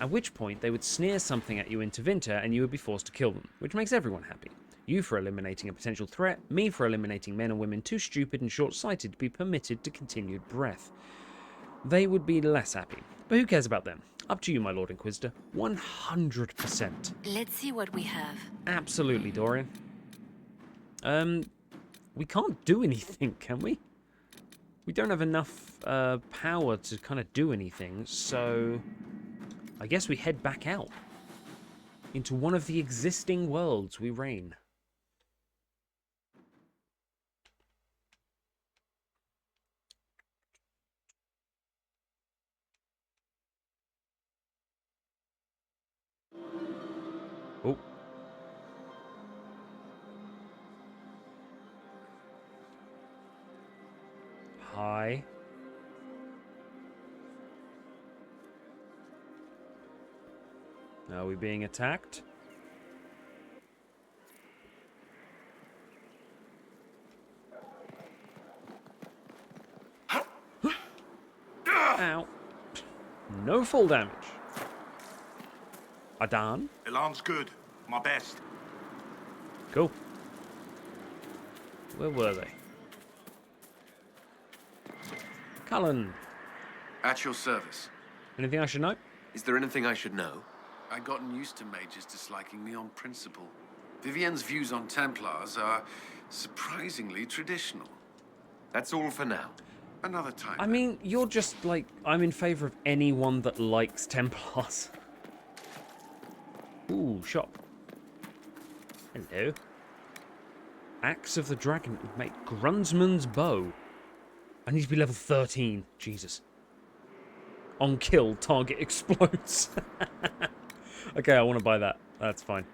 At which point they would sneer something at you in Tevinter and you would be forced to kill them, which makes everyone happy. You for eliminating a potential threat, me for eliminating men and women too stupid and short-sighted to be permitted to continued breath. They would be less happy, but who cares about them? Up to you, my Lord Inquisitor. 100%. Let's see what we have. Absolutely, Dorian. We can't do anything, can we? We don't have enough power to kind of do anything, so I guess we head back out into one of the existing worlds we reign. Oh. Hi. Are we being attacked? Ow. No fall damage. Adan? Alarm's good. My best. Cool. Where were they? Cullen. At your service. Anything I should know? Is there anything I should know? I've gotten used to mages disliking me on principle. Vivienne's views on Templars are surprisingly traditional. That's all for now. Another time. I mean, you're just like, I'm in favor of anyone that likes Templars. Ooh, shop. Hello. Axe of the Dragon. Mate, Grunsman's Bow. I need to be level 13. Jesus. On kill, target explodes. Okay, I want to buy that. That's fine.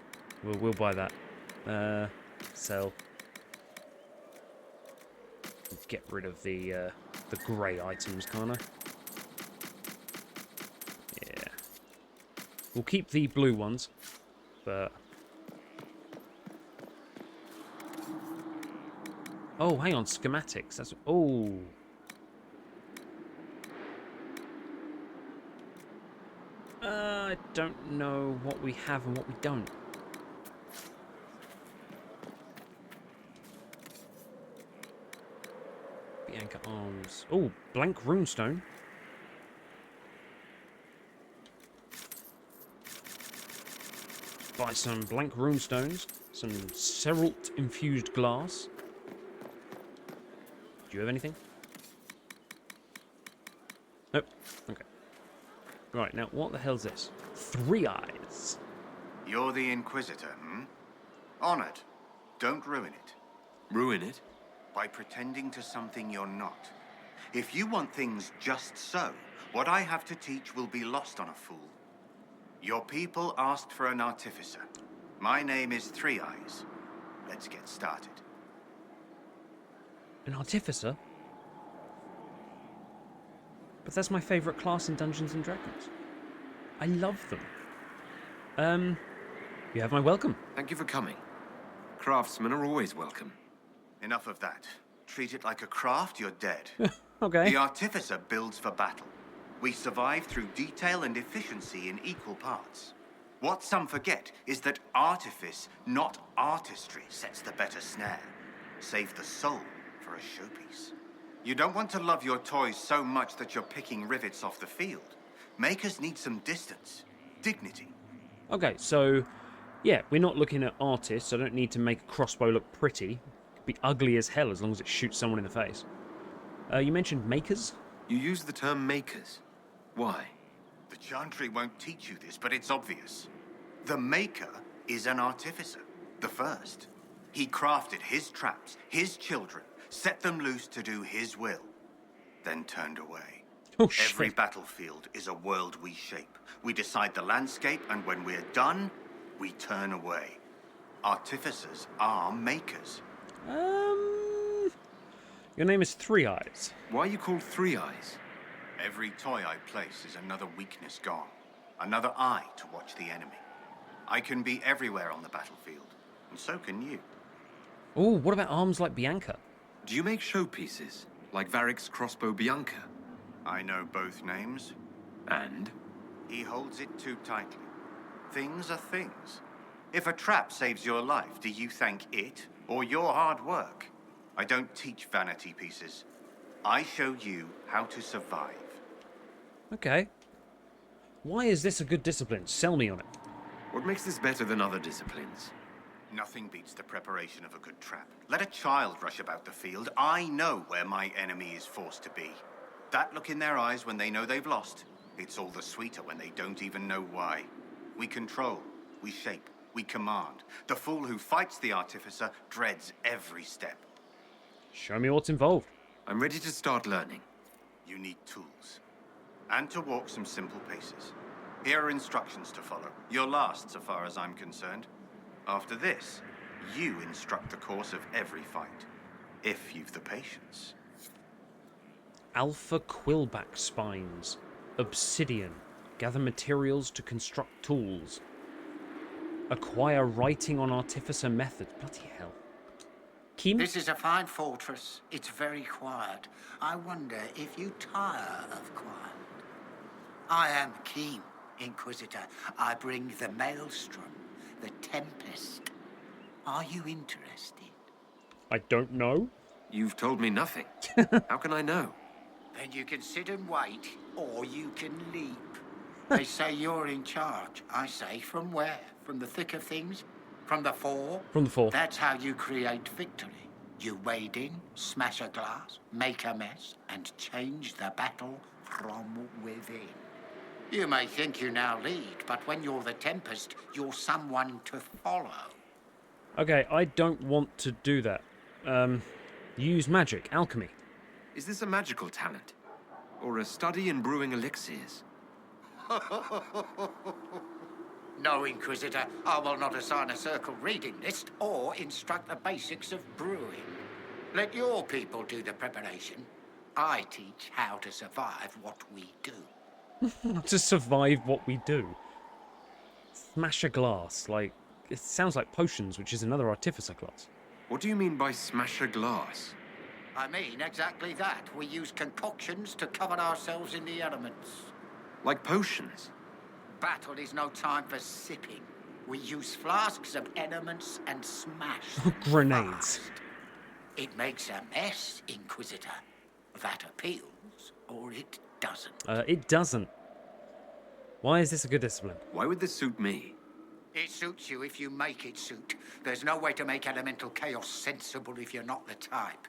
We'll buy that. Sell. Get rid of the grey items, can't I? Yeah. We'll keep the blue ones, but... Oh, hang on, schematics. That's... Oh. I don't know what we have and what we don't. Bianca Arms. Oh, blank runestone. Buy some blank runestones. Some Ceralt infused glass. Do you have anything? Nope. Okay. Right, now what the hell's this? 3 eyes. You're the Inquisitor, hmm? Honored. Don't ruin it. Ruin it? By pretending to something you're not. If you want things just so, what I have to teach will be lost on a fool. Your people asked for an artificer. My name is 3 Eyes. Let's get started. An artificer? But that's my favourite class in Dungeons and Dragons. I love them. You have my welcome. Thank you for coming. Craftsmen are always welcome. Enough of that. Treat it like a craft, you're dead. Okay. The Artificer builds for battle. We survive through detail and efficiency in equal parts. What some forget is that artifice, not artistry, sets the better snare. Save the soul for a showpiece. You don't want to love your toys so much that you're picking rivets off the field. Makers need some distance, dignity. Okay, so, yeah, we're not looking at artists. I don't need to make a crossbow look pretty. It could be ugly as hell as long as it shoots someone in the face. You mentioned makers? You use the term makers. Why? The Chantry won't teach you this, but it's obvious. The Maker is an artificer, the first. He crafted his traps, his children, set them loose to do his will, then turned away. Oh, shit. Every battlefield is a world we shape. We decide the landscape, and when we're done, we turn away. Artificers are makers. Your name is Three Eyes. Why are you called Three Eyes? Every toy I place is another weakness gone. Another eye to watch the enemy. I can be everywhere on the battlefield, and so can you. Oh, what about arms like Bianca? Do you make showpieces, like Varric's crossbow Bianca? I know both names. And? He holds it too tightly. Things are things. If a trap saves your life, do you thank it or your hard work? I don't teach vanity pieces. I show you how to survive. Okay. Why is this a good discipline? Sell me on it. What makes this better than other disciplines? Nothing beats the preparation of a good trap. Let a child rush about the field. I know where my enemy is forced to be. That look in their eyes when they know they've lost, it's all the sweeter when they don't even know why. We control, we shape, we command. The fool who fights the Artificer dreads every step. Show me what's involved. I'm ready to start learning. You need tools. And to walk some simple paces. Here are instructions to follow. You're last, so far as I'm concerned. After this, you instruct the course of every fight. If you've the patience. Alpha quillback spines. Obsidian. Gather materials to construct tools. Acquire writing on artificer methods. Bloody hell. Kim? This is a fine fortress. It's very quiet. I wonder if you tire of quiet. I am Kim, Inquisitor. I bring the Maelstrom, the Tempest. Are you interested? I don't know. You've told me nothing. How can I know? Then you can sit and wait, or you can leap. They say you're in charge. I say, from where? From the thick of things? From the fore? From the fore. That's how you create victory. You wade in, smash a glass, make a mess, and change the battle from within. You may think you now lead, but when you're the Tempest, you're someone to follow. Okay, I don't want to do that. Use magic, alchemy. Is this a magical talent? Or a study in brewing elixirs? No, Inquisitor, I will not assign a circle reading list or instruct the basics of brewing. Let your people do the preparation. I teach how to survive what we do. To survive what we do. Smash a glass, like... It sounds like potions, which is another artificer class. What do you mean by smash a glass? I mean exactly that. We use concoctions to cover ourselves in the elements. Like potions? Battle is no time for sipping. We use flasks of elements and smash Grenades. fast. It makes a mess, Inquisitor. That appeals, or it doesn't. It doesn't. Why is this a good discipline? Why would this suit me? It suits you if you make it suit. There's no way to make elemental chaos sensible if you're not the type.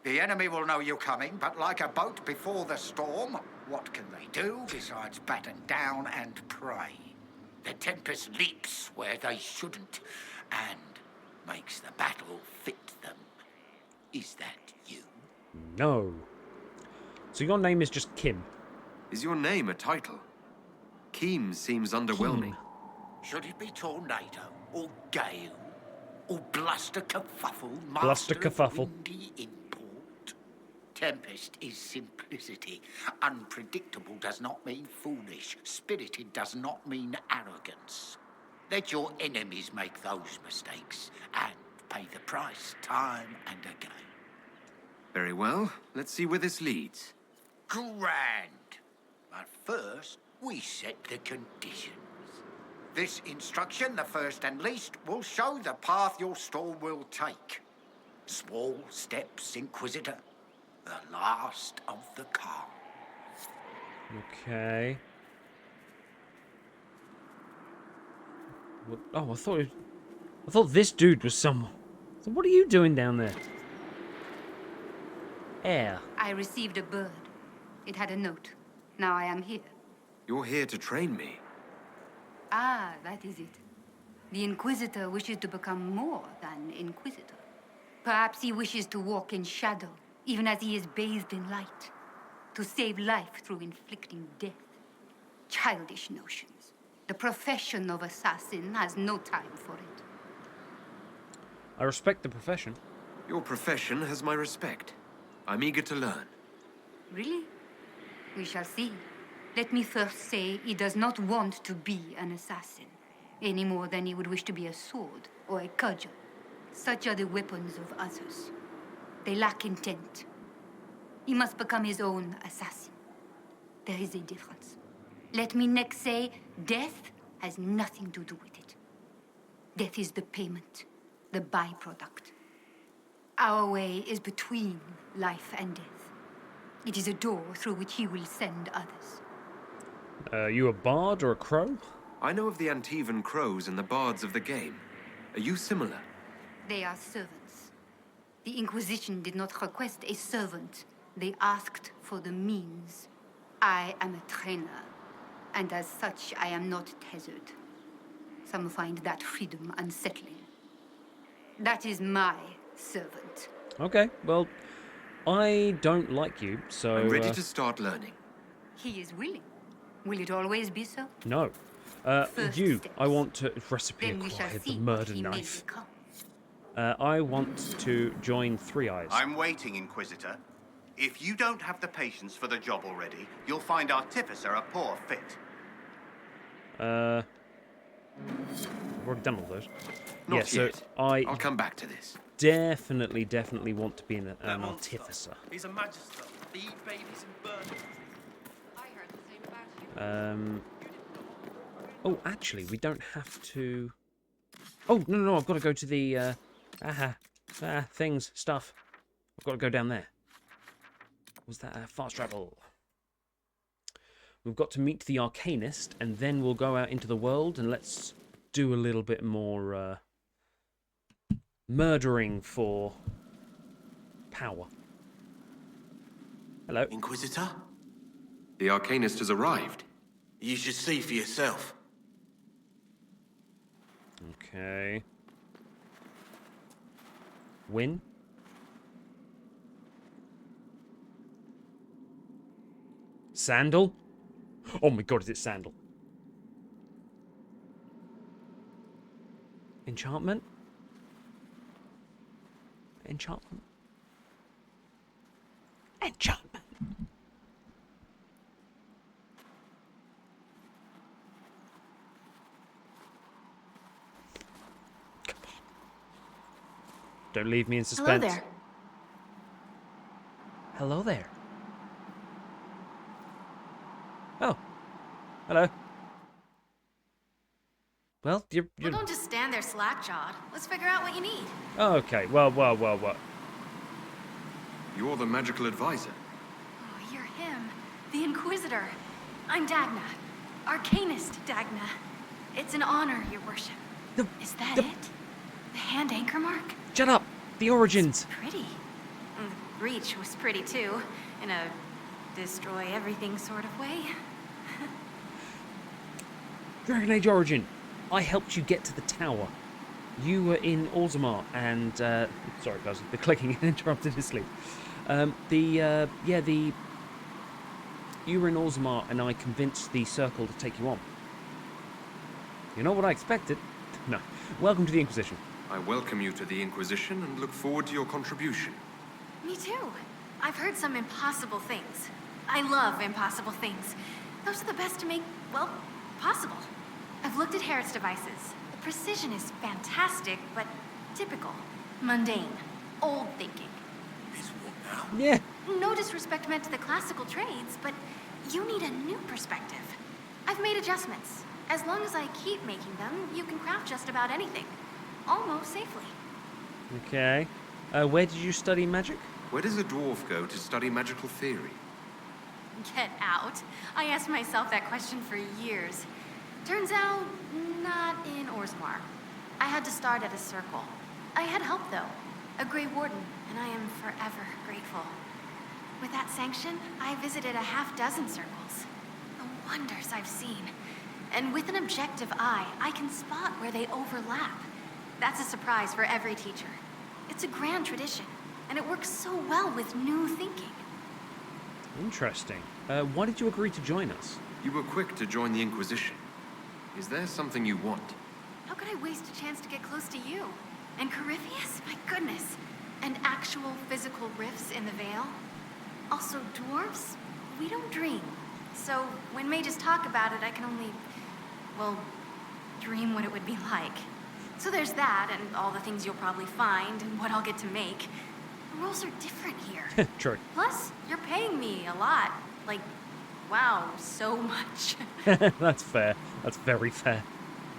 The enemy will know you're coming, but like a boat before the storm, what can they do besides batten down and pray? The Tempest leaps where they shouldn't, and makes the battle fit them. Is that you? No. So your name is just Kim? Is your name a title? Keem seems underwhelming. Should it be Tornado, or Gale, or Bluster Kerfuffle, Bluster Master of Kerfuffle. Windy Import? Tempest is simplicity. Unpredictable does not mean foolish. Spirited does not mean arrogance. Let your enemies make those mistakes and pay the price time and again. Very well. Let's see where this leads. Grand. But first, we set the conditions. This instruction, the first and least, will show the path your storm will take. Small steps, Inquisitor. The last of the calm. Okay. What? Oh, I thought this dude was someone. So what are you doing down there? Air. I received a bird. It had a note. Now I am here. You're here to train me. Ah, that is it. The Inquisitor wishes to become more than Inquisitor. Perhaps he wishes to walk in shadow, even as he is bathed in light. To save life through inflicting death. Childish notions. The profession of assassin has no time for it. I respect the profession. Your profession has my respect. I'm eager to learn. Really? We shall see. Let me first say he does not want to be an assassin, any more than he would wish to be a sword or a cudgel. Such are the weapons of others. They lack intent. He must become his own assassin. There is a difference. Let me next say, death has nothing to do with it. Death is the payment, the byproduct. Our way is between life and death. It is a door through which he will send others. You a bard or a crow? I know of the Antivan crows and the bards of the game. Are you similar? They are servants. The Inquisition did not request a servant. They asked for the means. I am a trainer, and as such, I am not tethered. Some find that freedom unsettling. That is my servant. Okay, well, I don't like you, so... I'm ready to start learning. He is willing. Will it always be so? No. You, steps. I want to... Recipe Then we shall acquired, see the what murder he may knife. become. I want to join Three Eyes. I'm waiting, Inquisitor. If you don't have the patience for the job already, you'll find Artificer a poor fit. I've already done all those. Not yeah, so yet. I'll come back to this. Definitely want to be an artificer. He's a magister. They eat babies and burn. I heard the same about you. Oh, actually, we don't have to... Oh, no, I've got to go to the, stuff. I've got to go down there. Was that fast travel? We've got to meet the Arcanist, and then we'll go out into the world, and let's do a little bit more, murdering for power. Hello? Inquisitor? The Arcanist has arrived. You should see for yourself. Okay. Win? Sandal? Oh my god, is it Sandal? Enchantment? Enchantment? Enchantment! Come on. Don't leave me in suspense. Hello there. Hello there. Oh. Hello. Well, you're... Well, don't just stand there slack-jawed. Let's figure out what you need. Oh, okay. Well. You're the magical advisor. Oh, you're him. The Inquisitor. I'm Dagna. Arcanist Dagna. It's an honor, your worship. Is that it? The hand anchor mark? Shut up! The origins! It's pretty. And the breach was pretty, too. In a destroy everything sort of way. Dragon Age Origin. I helped you get to the tower. You were in Orzammar and... sorry, guys. The clicking interrupted his sleep. You were in Orzammar and I convinced the Circle to take you on. You're not what I expected. No. Welcome to the Inquisition. I welcome you to the Inquisition and look forward to your contribution. Me too. I've heard some impossible things. I love impossible things. Those are the best to make, well, possible. I've looked at Harriet's devices. The precision is fantastic, but typical. Mundane. Old thinking. Is what now? Yeah. No disrespect meant to the classical trades, but you need a new perspective. I've made adjustments. As long as I keep making them, you can craft just about anything. Almost safely. Okay. Where did you study magic? Where does a dwarf go to study magical theory? Get out. I asked myself that question for years. Turns out, not in Orzammar. I had to start at a circle. I had help, though. A Grey Warden, and I am forever grateful. With that sanction, I visited a half-dozen circles. The wonders I've seen. And with an objective eye, I can spot where they overlap. That's a surprise for every teacher. It's a grand tradition, and it works so well with new thinking. Interesting. Why did you agree to join us? You were quick to join the Inquisition. Is there something you want? How could I waste a chance to get close to you? And Corypheus? My goodness. And actual physical rifts in the Vale? Also, dwarves? We don't dream. So, when mages talk about it, I can only, well, dream what it would be like. So there's that, and all the things you'll probably find, and what I'll get to make. The rules are different here. True. Plus, you're paying me a lot. Like, wow, so much. That's fair. That's very fair.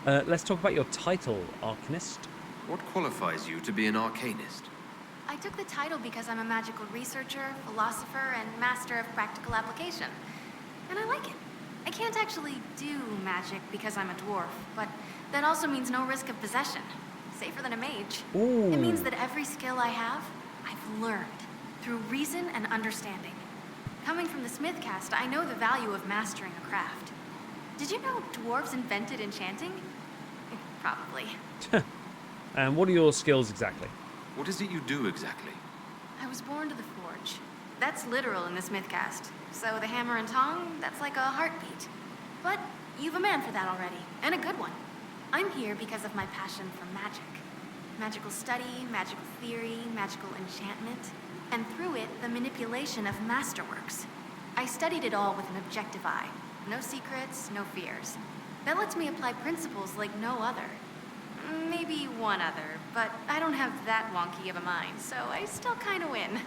Let's talk about your title, Arcanist. What qualifies you to be an arcanist? I took the title because I'm a magical researcher, philosopher, and master of practical application. And I like it. I can't actually do magic because I'm a dwarf, but that also means no risk of possession. Safer than a mage. Ooh. It means that every skill I have, I've learned through reason and understanding. Coming from the smith caste, I know the value of mastering a craft. Did you know dwarves invented enchanting? Probably. And what are your skills exactly? What is it you do exactly? I was born to the forge. That's literal in the smith caste. So the hammer and tong, that's like a heartbeat. But you've a man for that already, and a good one. I'm here because of my passion for magic. Magical study, magical theory, magical enchantment, and through it, the manipulation of masterworks. I studied it all with an objective eye. No secrets, no fears. That lets me apply principles like no other. Maybe one other, but I don't have that wonky of a mind, so I still kind of win.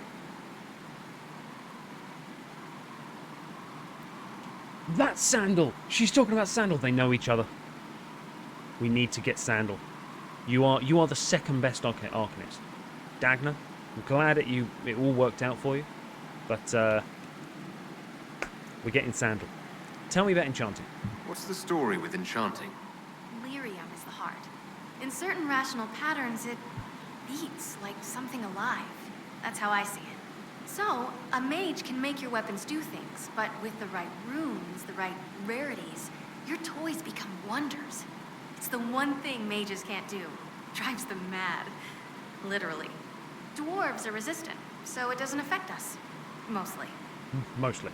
That's Sandal! She's talking about Sandal. They know each other. We need to get Sandal. You are the second best Arcanist. Dagna, I'm glad it all worked out for you. But we're getting Sandal. Tell me about enchanting. What's the story with enchanting? Lyrium is the heart. In certain rational patterns, it beats like something alive. That's how I see it. So, a mage can make your weapons do things, but with the right runes, the right rarities, your toys become wonders. It's the one thing mages can't do. Drives them mad. Literally. Dwarves are resistant, so it doesn't affect us. Mostly. Mostly.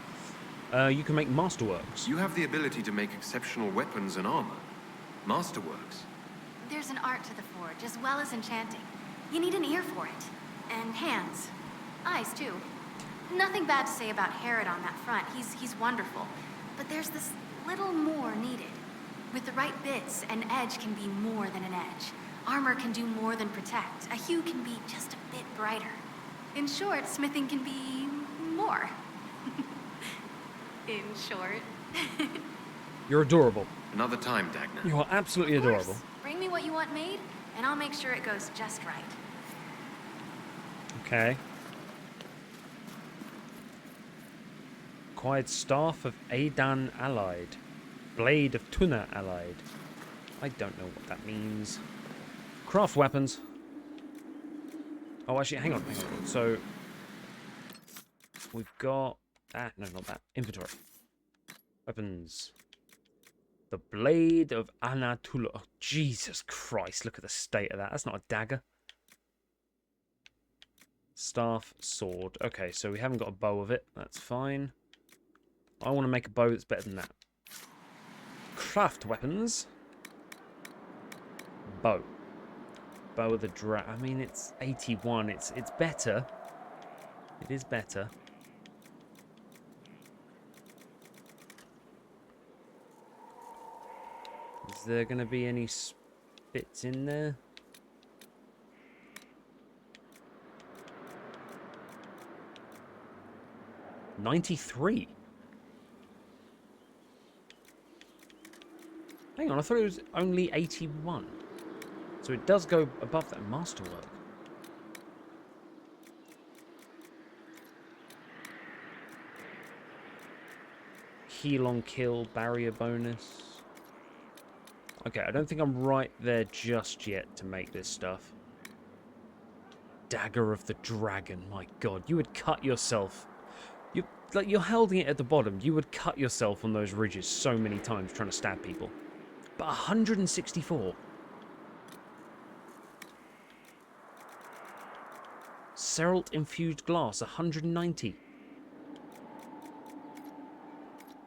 You can make masterworks. You have the ability to make exceptional weapons and armor. Masterworks. There's an art to the forge, as well as enchanting. You need an ear for it. And hands. Eyes, too. Nothing bad to say about Herod on that front. He's wonderful. But there's this little more needed. With the right bits, an edge can be more than an edge. Armor can do more than protect. A hue can be just a bit brighter. In short, smithing can be more. In short. You're adorable. Another time, Dagna. You are absolutely adorable. Bring me what you want made, and I'll make sure it goes just right. Okay. Acquired Staff of Aidan allied. Blade of Tuna allied. I don't know what that means. Craft weapons. Oh, actually, hang on. So, we've got... Ah, no, not that. Inventory. Weapons. The Blade of Anatula. Oh, Jesus Christ, look at the state of that. That's not a dagger. Staff, sword. Okay, so we haven't got a bow of it. That's fine. I want to make a bow that's better than that. Craft weapons. Bow. Bow of the I mean, it's 81. It's better. It is better. Is there going to be any spits in there? $93. Hang on, I thought it was only 81. So it does go above that masterwork. Heal on kill, barrier bonus. Okay, I don't think I'm right there just yet to make this stuff. Dagger of the Dragon, my god, you would cut yourself. You're holding it at the bottom. You would cut yourself on those ridges so many times trying to stab people. But 164. Ceralt infused glass, 190.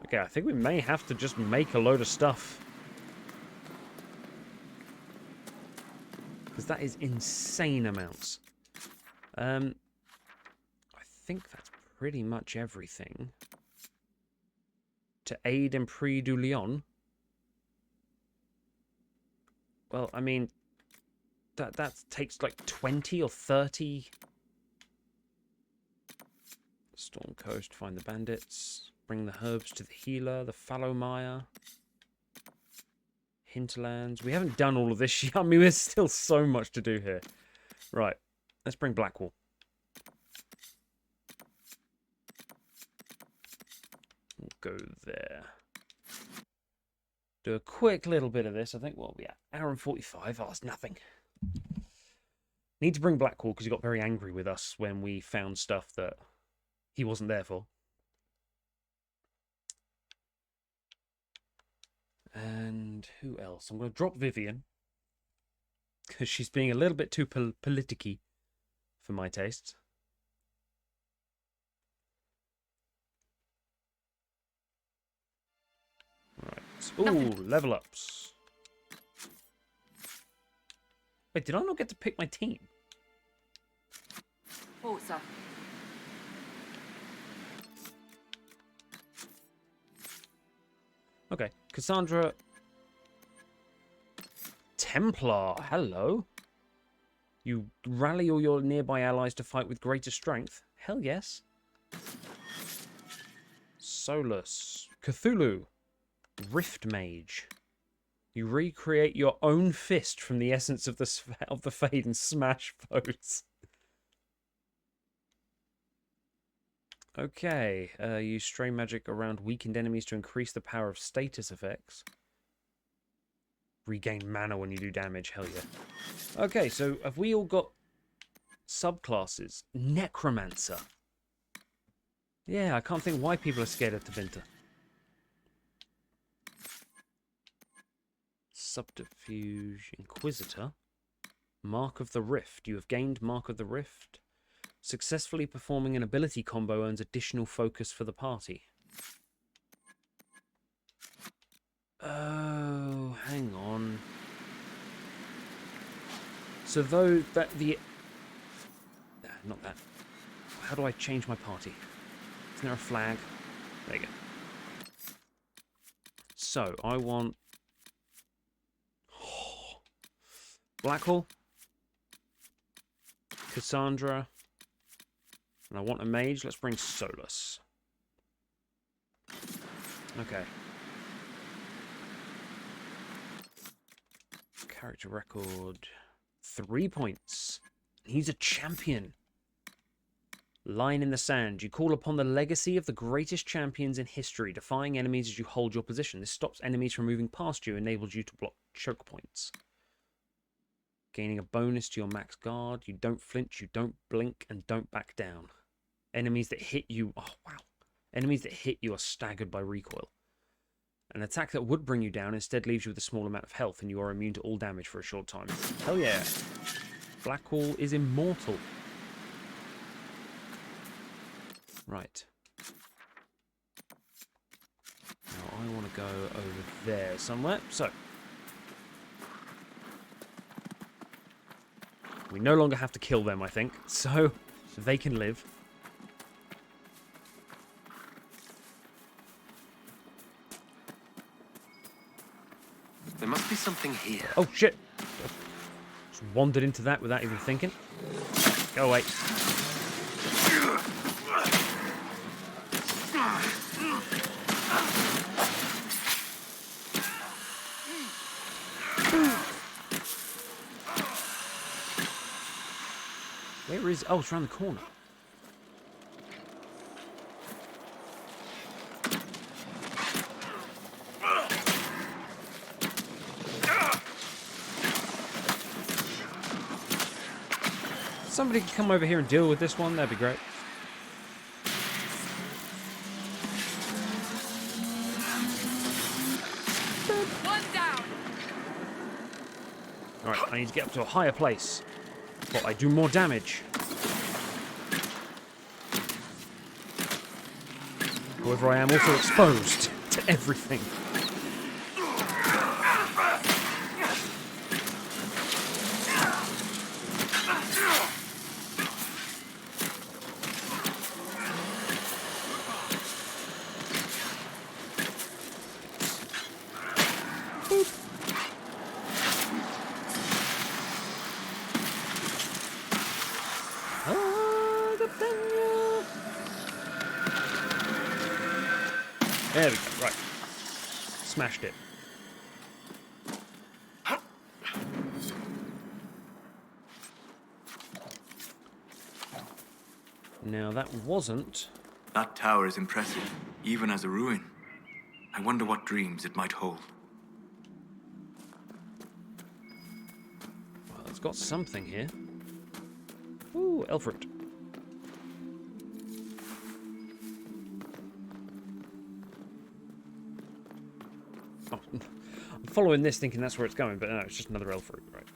Okay, I think we may have to just make a load of stuff. Because that is insane amounts. I think that's pretty much everything. To aid in Prix du Lion. Well, I mean, that takes like 20 or 30. Storm Coast, find the bandits. Bring the herbs to the healer, the Fallowmire. Hinterlands. We haven't done all of this yet. I mean, there's still so much to do here. Right, let's bring Blackwall. We'll go there. Do a quick little bit of this. I think we'll be at hour and 45. Oh, it's nothing. Need to bring Blackwall because he got very angry with us when we found stuff that he wasn't there for. And who else? I'm going to drop Vivian because she's being a little bit too politicky for my tastes. Right. Ooh, level ups. Wait, did I not get to pick my team? Forza. Okay, Cassandra. Templar, hello. You rally all your nearby allies to fight with greater strength. Hell yes. Solus. Cthulhu. Rift Mage. You recreate your own fist from the essence of the Fade and smash foes. Okay, use stray magic around weakened enemies to increase the power of status effects. Regain mana when you do damage, hell yeah. Okay, so have we all got subclasses? Necromancer. Yeah, I can't think why people are scared of Tevinter. Subterfuge. Inquisitor. Mark of the Rift. You have gained Mark of the Rift. Successfully performing an ability combo earns additional focus for the party. Oh, hang on. So though that the... not that. How do I change my party? Isn't there a flag? There you go. So, I want... Blackwall. Cassandra. And I want a mage. Let's bring Solus. Okay. Character record. 3 points. He's a champion. Line in the sand. You call upon the legacy of the greatest champions in history, defying enemies as you hold your position. This stops enemies from moving past you, enables you to block choke points. Gaining a bonus to your max guard. You don't flinch, you don't blink, and don't back down. Enemies that hit you... oh, wow. Enemies that hit you are staggered by recoil. An attack that would bring you down instead leaves you with a small amount of health, and you are immune to all damage for a short time. Hell yeah. Blackwall is immortal. Right. Now I want to go over there somewhere. So... we no longer have to kill them, I think, so they can live. There must be something here. Oh, shit. Just wandered into that without even thinking. Go away. Where is... Oh, it's around the corner. Somebody can come over here and deal with this one, that'd be great. One down. Alright, I need to get up to a higher place. But I do more damage. However, I am also exposed to everything. There we go, right. Smashed it. Now that wasn't... That tower is impressive, even as a ruin. I wonder what dreams it might hold. Well, it's got something here. Ooh, Elfruit. Oh, I'm following this thinking that's where it's going, but no, it's just another Elfruit, right.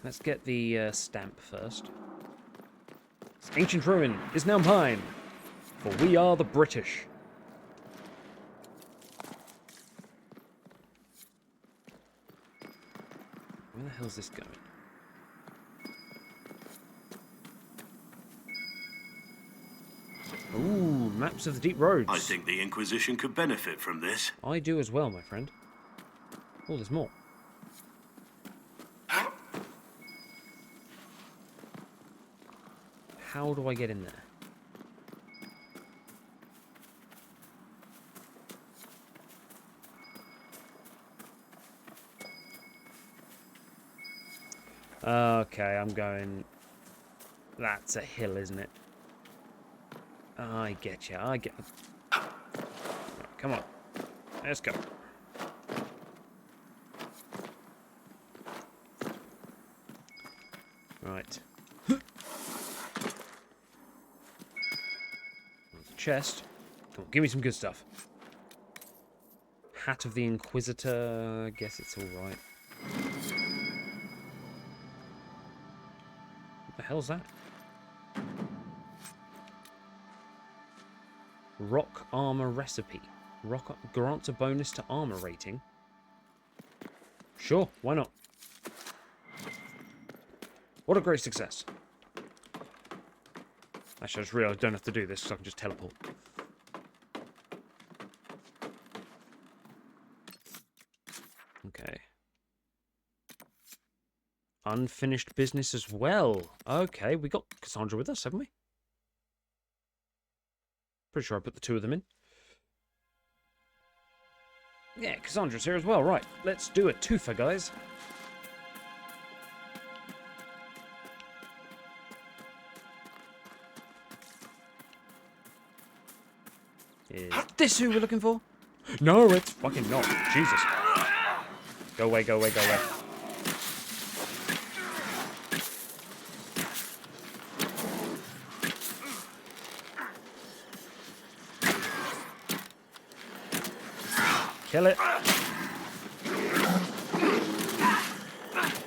Let's get the stamp first. This ancient ruin is now mine, for we are the British. Where the hell's this going? Ooh, maps of the deep roads. I think the Inquisition could benefit from this. I do as well, my friend. Oh, there's more. How do I get in there? Okay, I'm going... That's a hill, isn't it? I get you, I get... Right, come on. Let's go. Right. There's a chest. Come on, give me some good stuff. Hat of the Inquisitor. I guess it's alright. What the hell's that? Rock armor recipe. Rock grants a bonus to armor rating. Sure, why not? What a great success. Actually, I just realised I don't have to do this, so I can just teleport. Okay. Unfinished business as well. Okay, we got Cassandra with us, haven't we? Pretty sure I put the two of them in. Yeah, Cassandra's here as well. Right, let's do a twofer, guys. Is this who we're looking for? No, it's fucking not. Jesus. Go away, go away, go away. Kill it. Oh,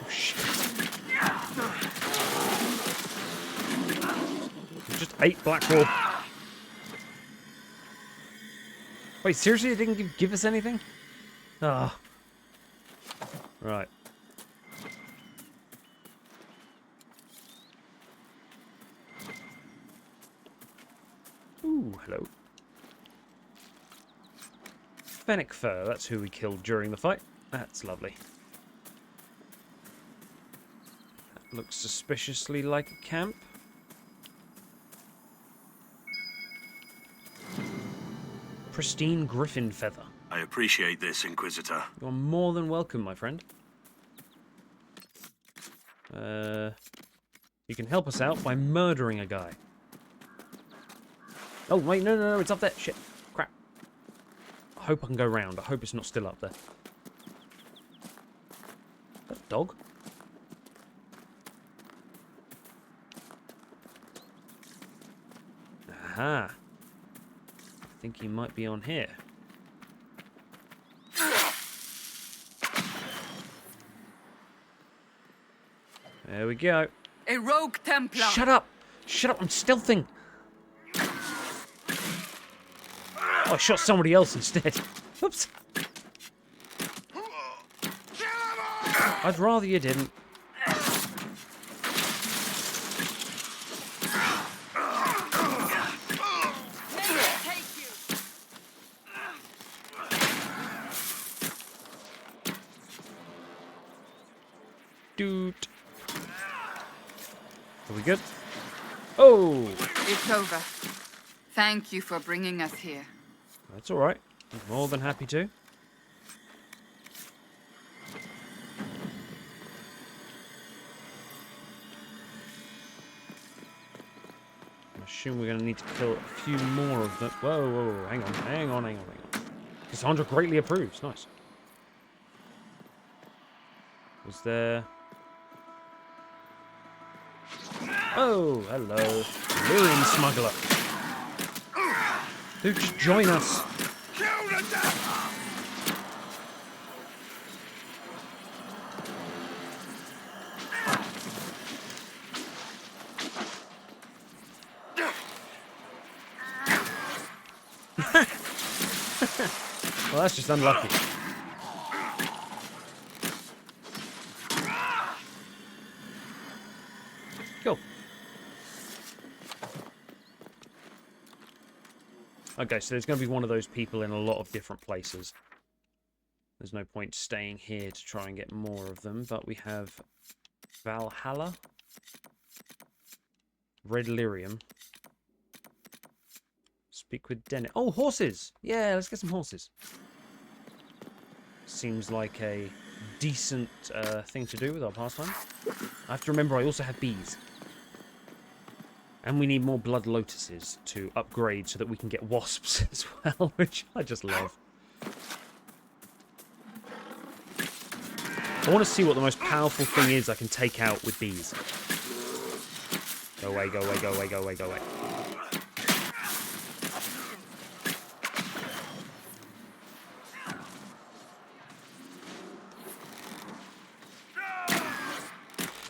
shit. You just ate Blackwall. Wait, seriously? It didn't give us anything? Ah. Right. Ooh, hello. Fennec Fur, that's who we killed during the fight. That's lovely. That looks suspiciously like a camp. Pristine griffin feather. I appreciate this, Inquisitor. You're more than welcome, my friend. You can help us out by murdering a guy. Oh, wait, no, it's up there. Shit. Crap. I hope I can go round. I hope it's not still up there. Is that a dog? Aha. I think he might be on here. There we go. A rogue Templar. Shut up! Shut up, I'm stealthing! Oh, I shot somebody else instead. Whoops. I'd rather you didn't. Dude. Are we good? Oh! It's over. Thank you for bringing us here. That's alright. I'm more than happy to. I assume we're going to need to kill a few more of them. Whoa, hang on. Cassandra greatly approves. Nice. Was there... Oh, hello. Lyrian smuggler. Dude, just join us. Well, that's just unlucky. Cool. Okay, so there's going to be one of those people in a lot of different places. There's no point staying here to try and get more of them, but we have Valhalla, Red Lyrium. Speak with Dennis. Oh, horses! Yeah, let's get some horses. Seems like a decent thing to do with our pastime. I have to remember I also have bees. And we need more blood lotuses to upgrade so that we can get wasps as well, which I just love. I want to see what the most powerful thing is I can take out with bees. Go away, go away, go away, go away, go away.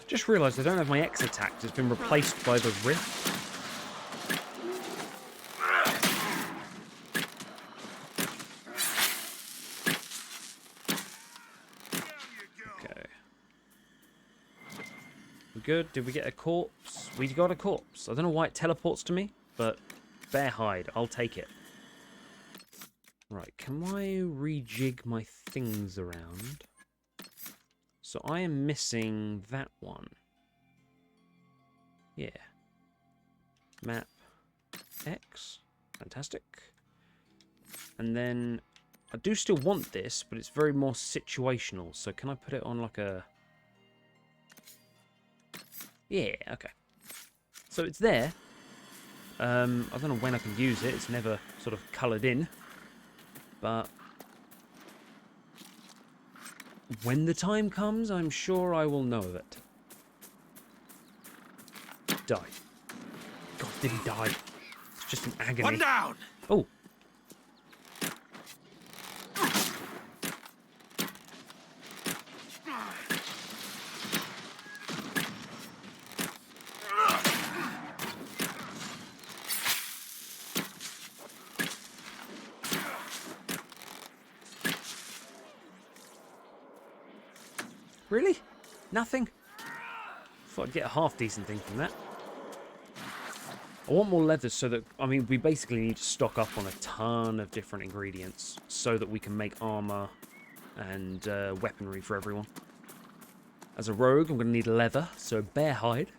Just realised I don't have my X attack. It's been replaced by the Rift. Okay. We good? Did we get a corpse? We got a corpse. I don't know why it teleports to me, but bear hide. I'll take it. Right, can I rejig my things around? So I am missing that one. Yeah. Map X. Fantastic. And then I do still want this, but it's very more situational. So can I put it on like a... Yeah, okay. So it's there. I don't know when I can use it. It's never sort of coloured in. But... when the time comes, I'm sure I will know of it. Die. God, did he die? It's just an agony. One down! Oh. Really? Nothing? Thought I'd get a half-decent thing from that. I want more leathers so that, I mean, we basically need to stock up on a ton of different ingredients so that we can make armor and weaponry for everyone. As a rogue, I'm going to need leather, so bear hide.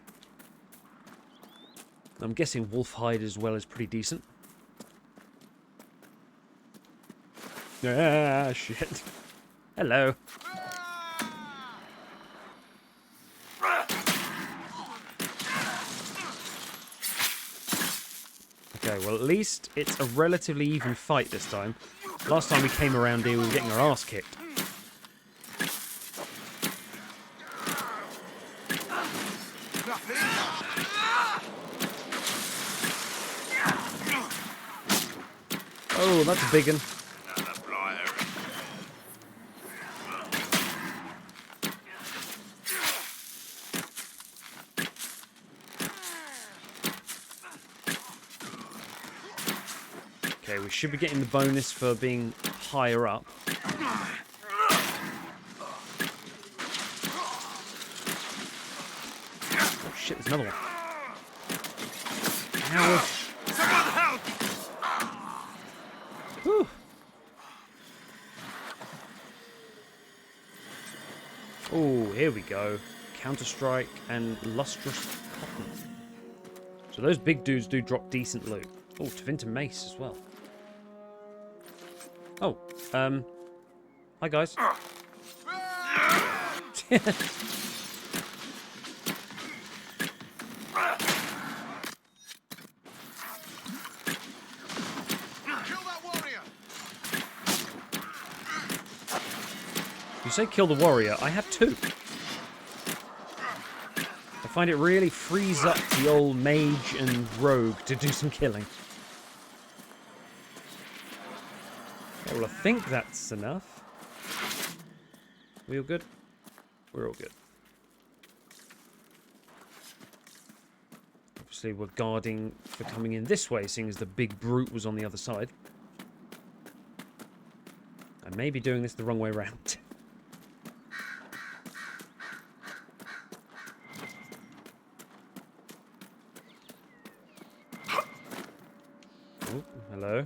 I'm guessing wolf hide as well is pretty decent. Ah, shit. Hello. Okay, well at least it's a relatively even fight this time. Last time we came around here we were getting our ass kicked. Oh, that's a big one. Okay, we should be getting the bonus for being higher up. Oh shit, there's another one. Ow. Someone help! Whew. Oh, here we go. Counter-Strike and Lustrous Cotton. So those big dudes do drop decent loot. Oh, Tevinter Mace as well. Oh, hi guys. You say kill the warrior, I have two. I find it really frees up the old mage and rogue to do some killing. Okay, well I think that's enough. We all good? We're all good. Obviously we're guarding for coming in this way, seeing as the big brute was on the other side. I may be doing this the wrong way around. Oh, hello.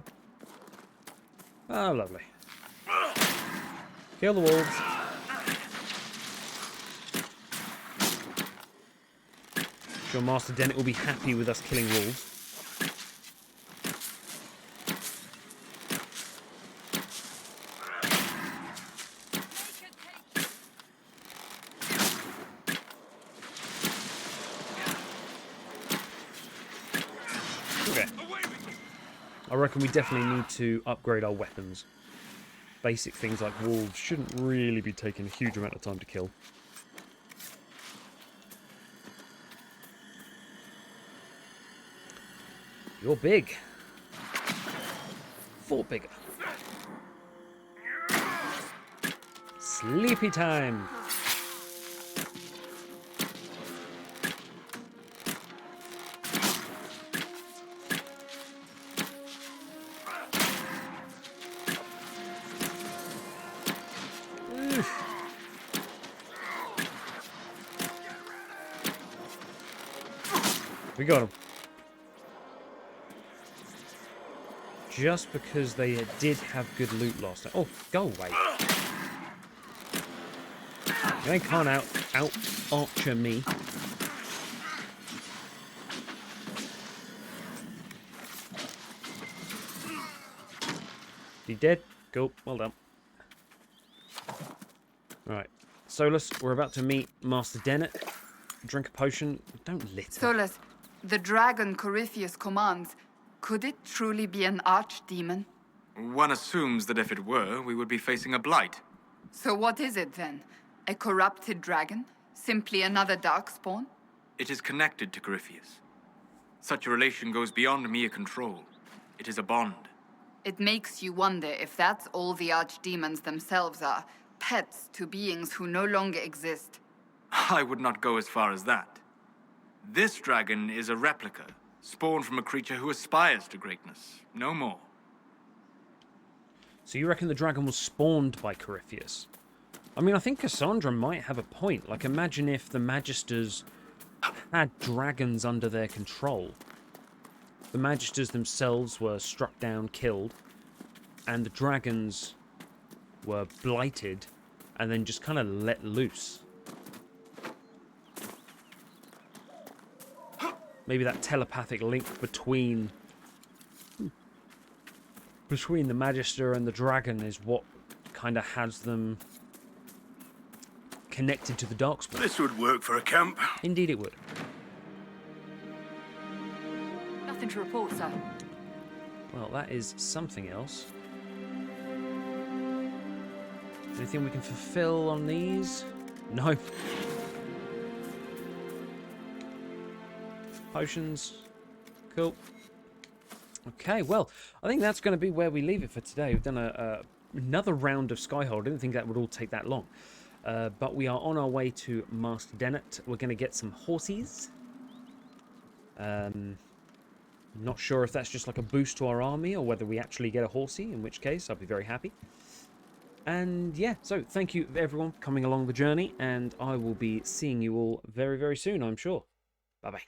Ah, lovely. Kill the wolves. Sure, Master Dennett will be happy with us killing wolves. Okay. I reckon we definitely need to upgrade our weapons. Basic things like wolves shouldn't really be taking a huge amount of time to kill. You're big. 4 bigger. Sleepy time. We got him. Just because they did have good loot last time. Oh, go away. They can't out-archer me. You dead? Cool. Well done. Right. Solus, we're about to meet Master Dennett. Drink a potion. Don't litter. Solus, the dragon Corypheus commands, could it truly be an archdemon? One assumes that if it were, we would be facing a blight. So what is it then? A corrupted dragon? Simply another darkspawn? It is connected to Corypheus. Such a relation goes beyond mere control. It is a bond. It makes you wonder if that's all the archdemons themselves are, pets to beings who no longer exist. I would not go as far as that. This dragon is a replica, spawned from a creature who aspires to greatness, no more. So you reckon the dragon was spawned by Corypheus? I mean, I think Cassandra might have a point. Like, imagine if the Magisters had dragons under their control. The Magisters themselves were struck down, killed, and the dragons were blighted and then just kind of let loose. Maybe that telepathic link between the Magister and the dragon is what kind of has them connected to the Darkspawn. This would work for a camp. Indeed it would. Nothing to report, sir. Well, that is something else. Anything we can fulfill on these? No. Potions. Cool. Okay, well, I think that's going to be where we leave it for today. We've done another round of Skyhold. I didn't think that would all take that long. But we are on our way to Master Dennett. We're going to get some horses. Not sure if that's just like a boost to our army or whether we actually get a horsey, in which case I'll be very happy. And yeah, so thank you everyone for coming along the journey, and I will be seeing you all very, very soon, I'm sure. Bye-bye.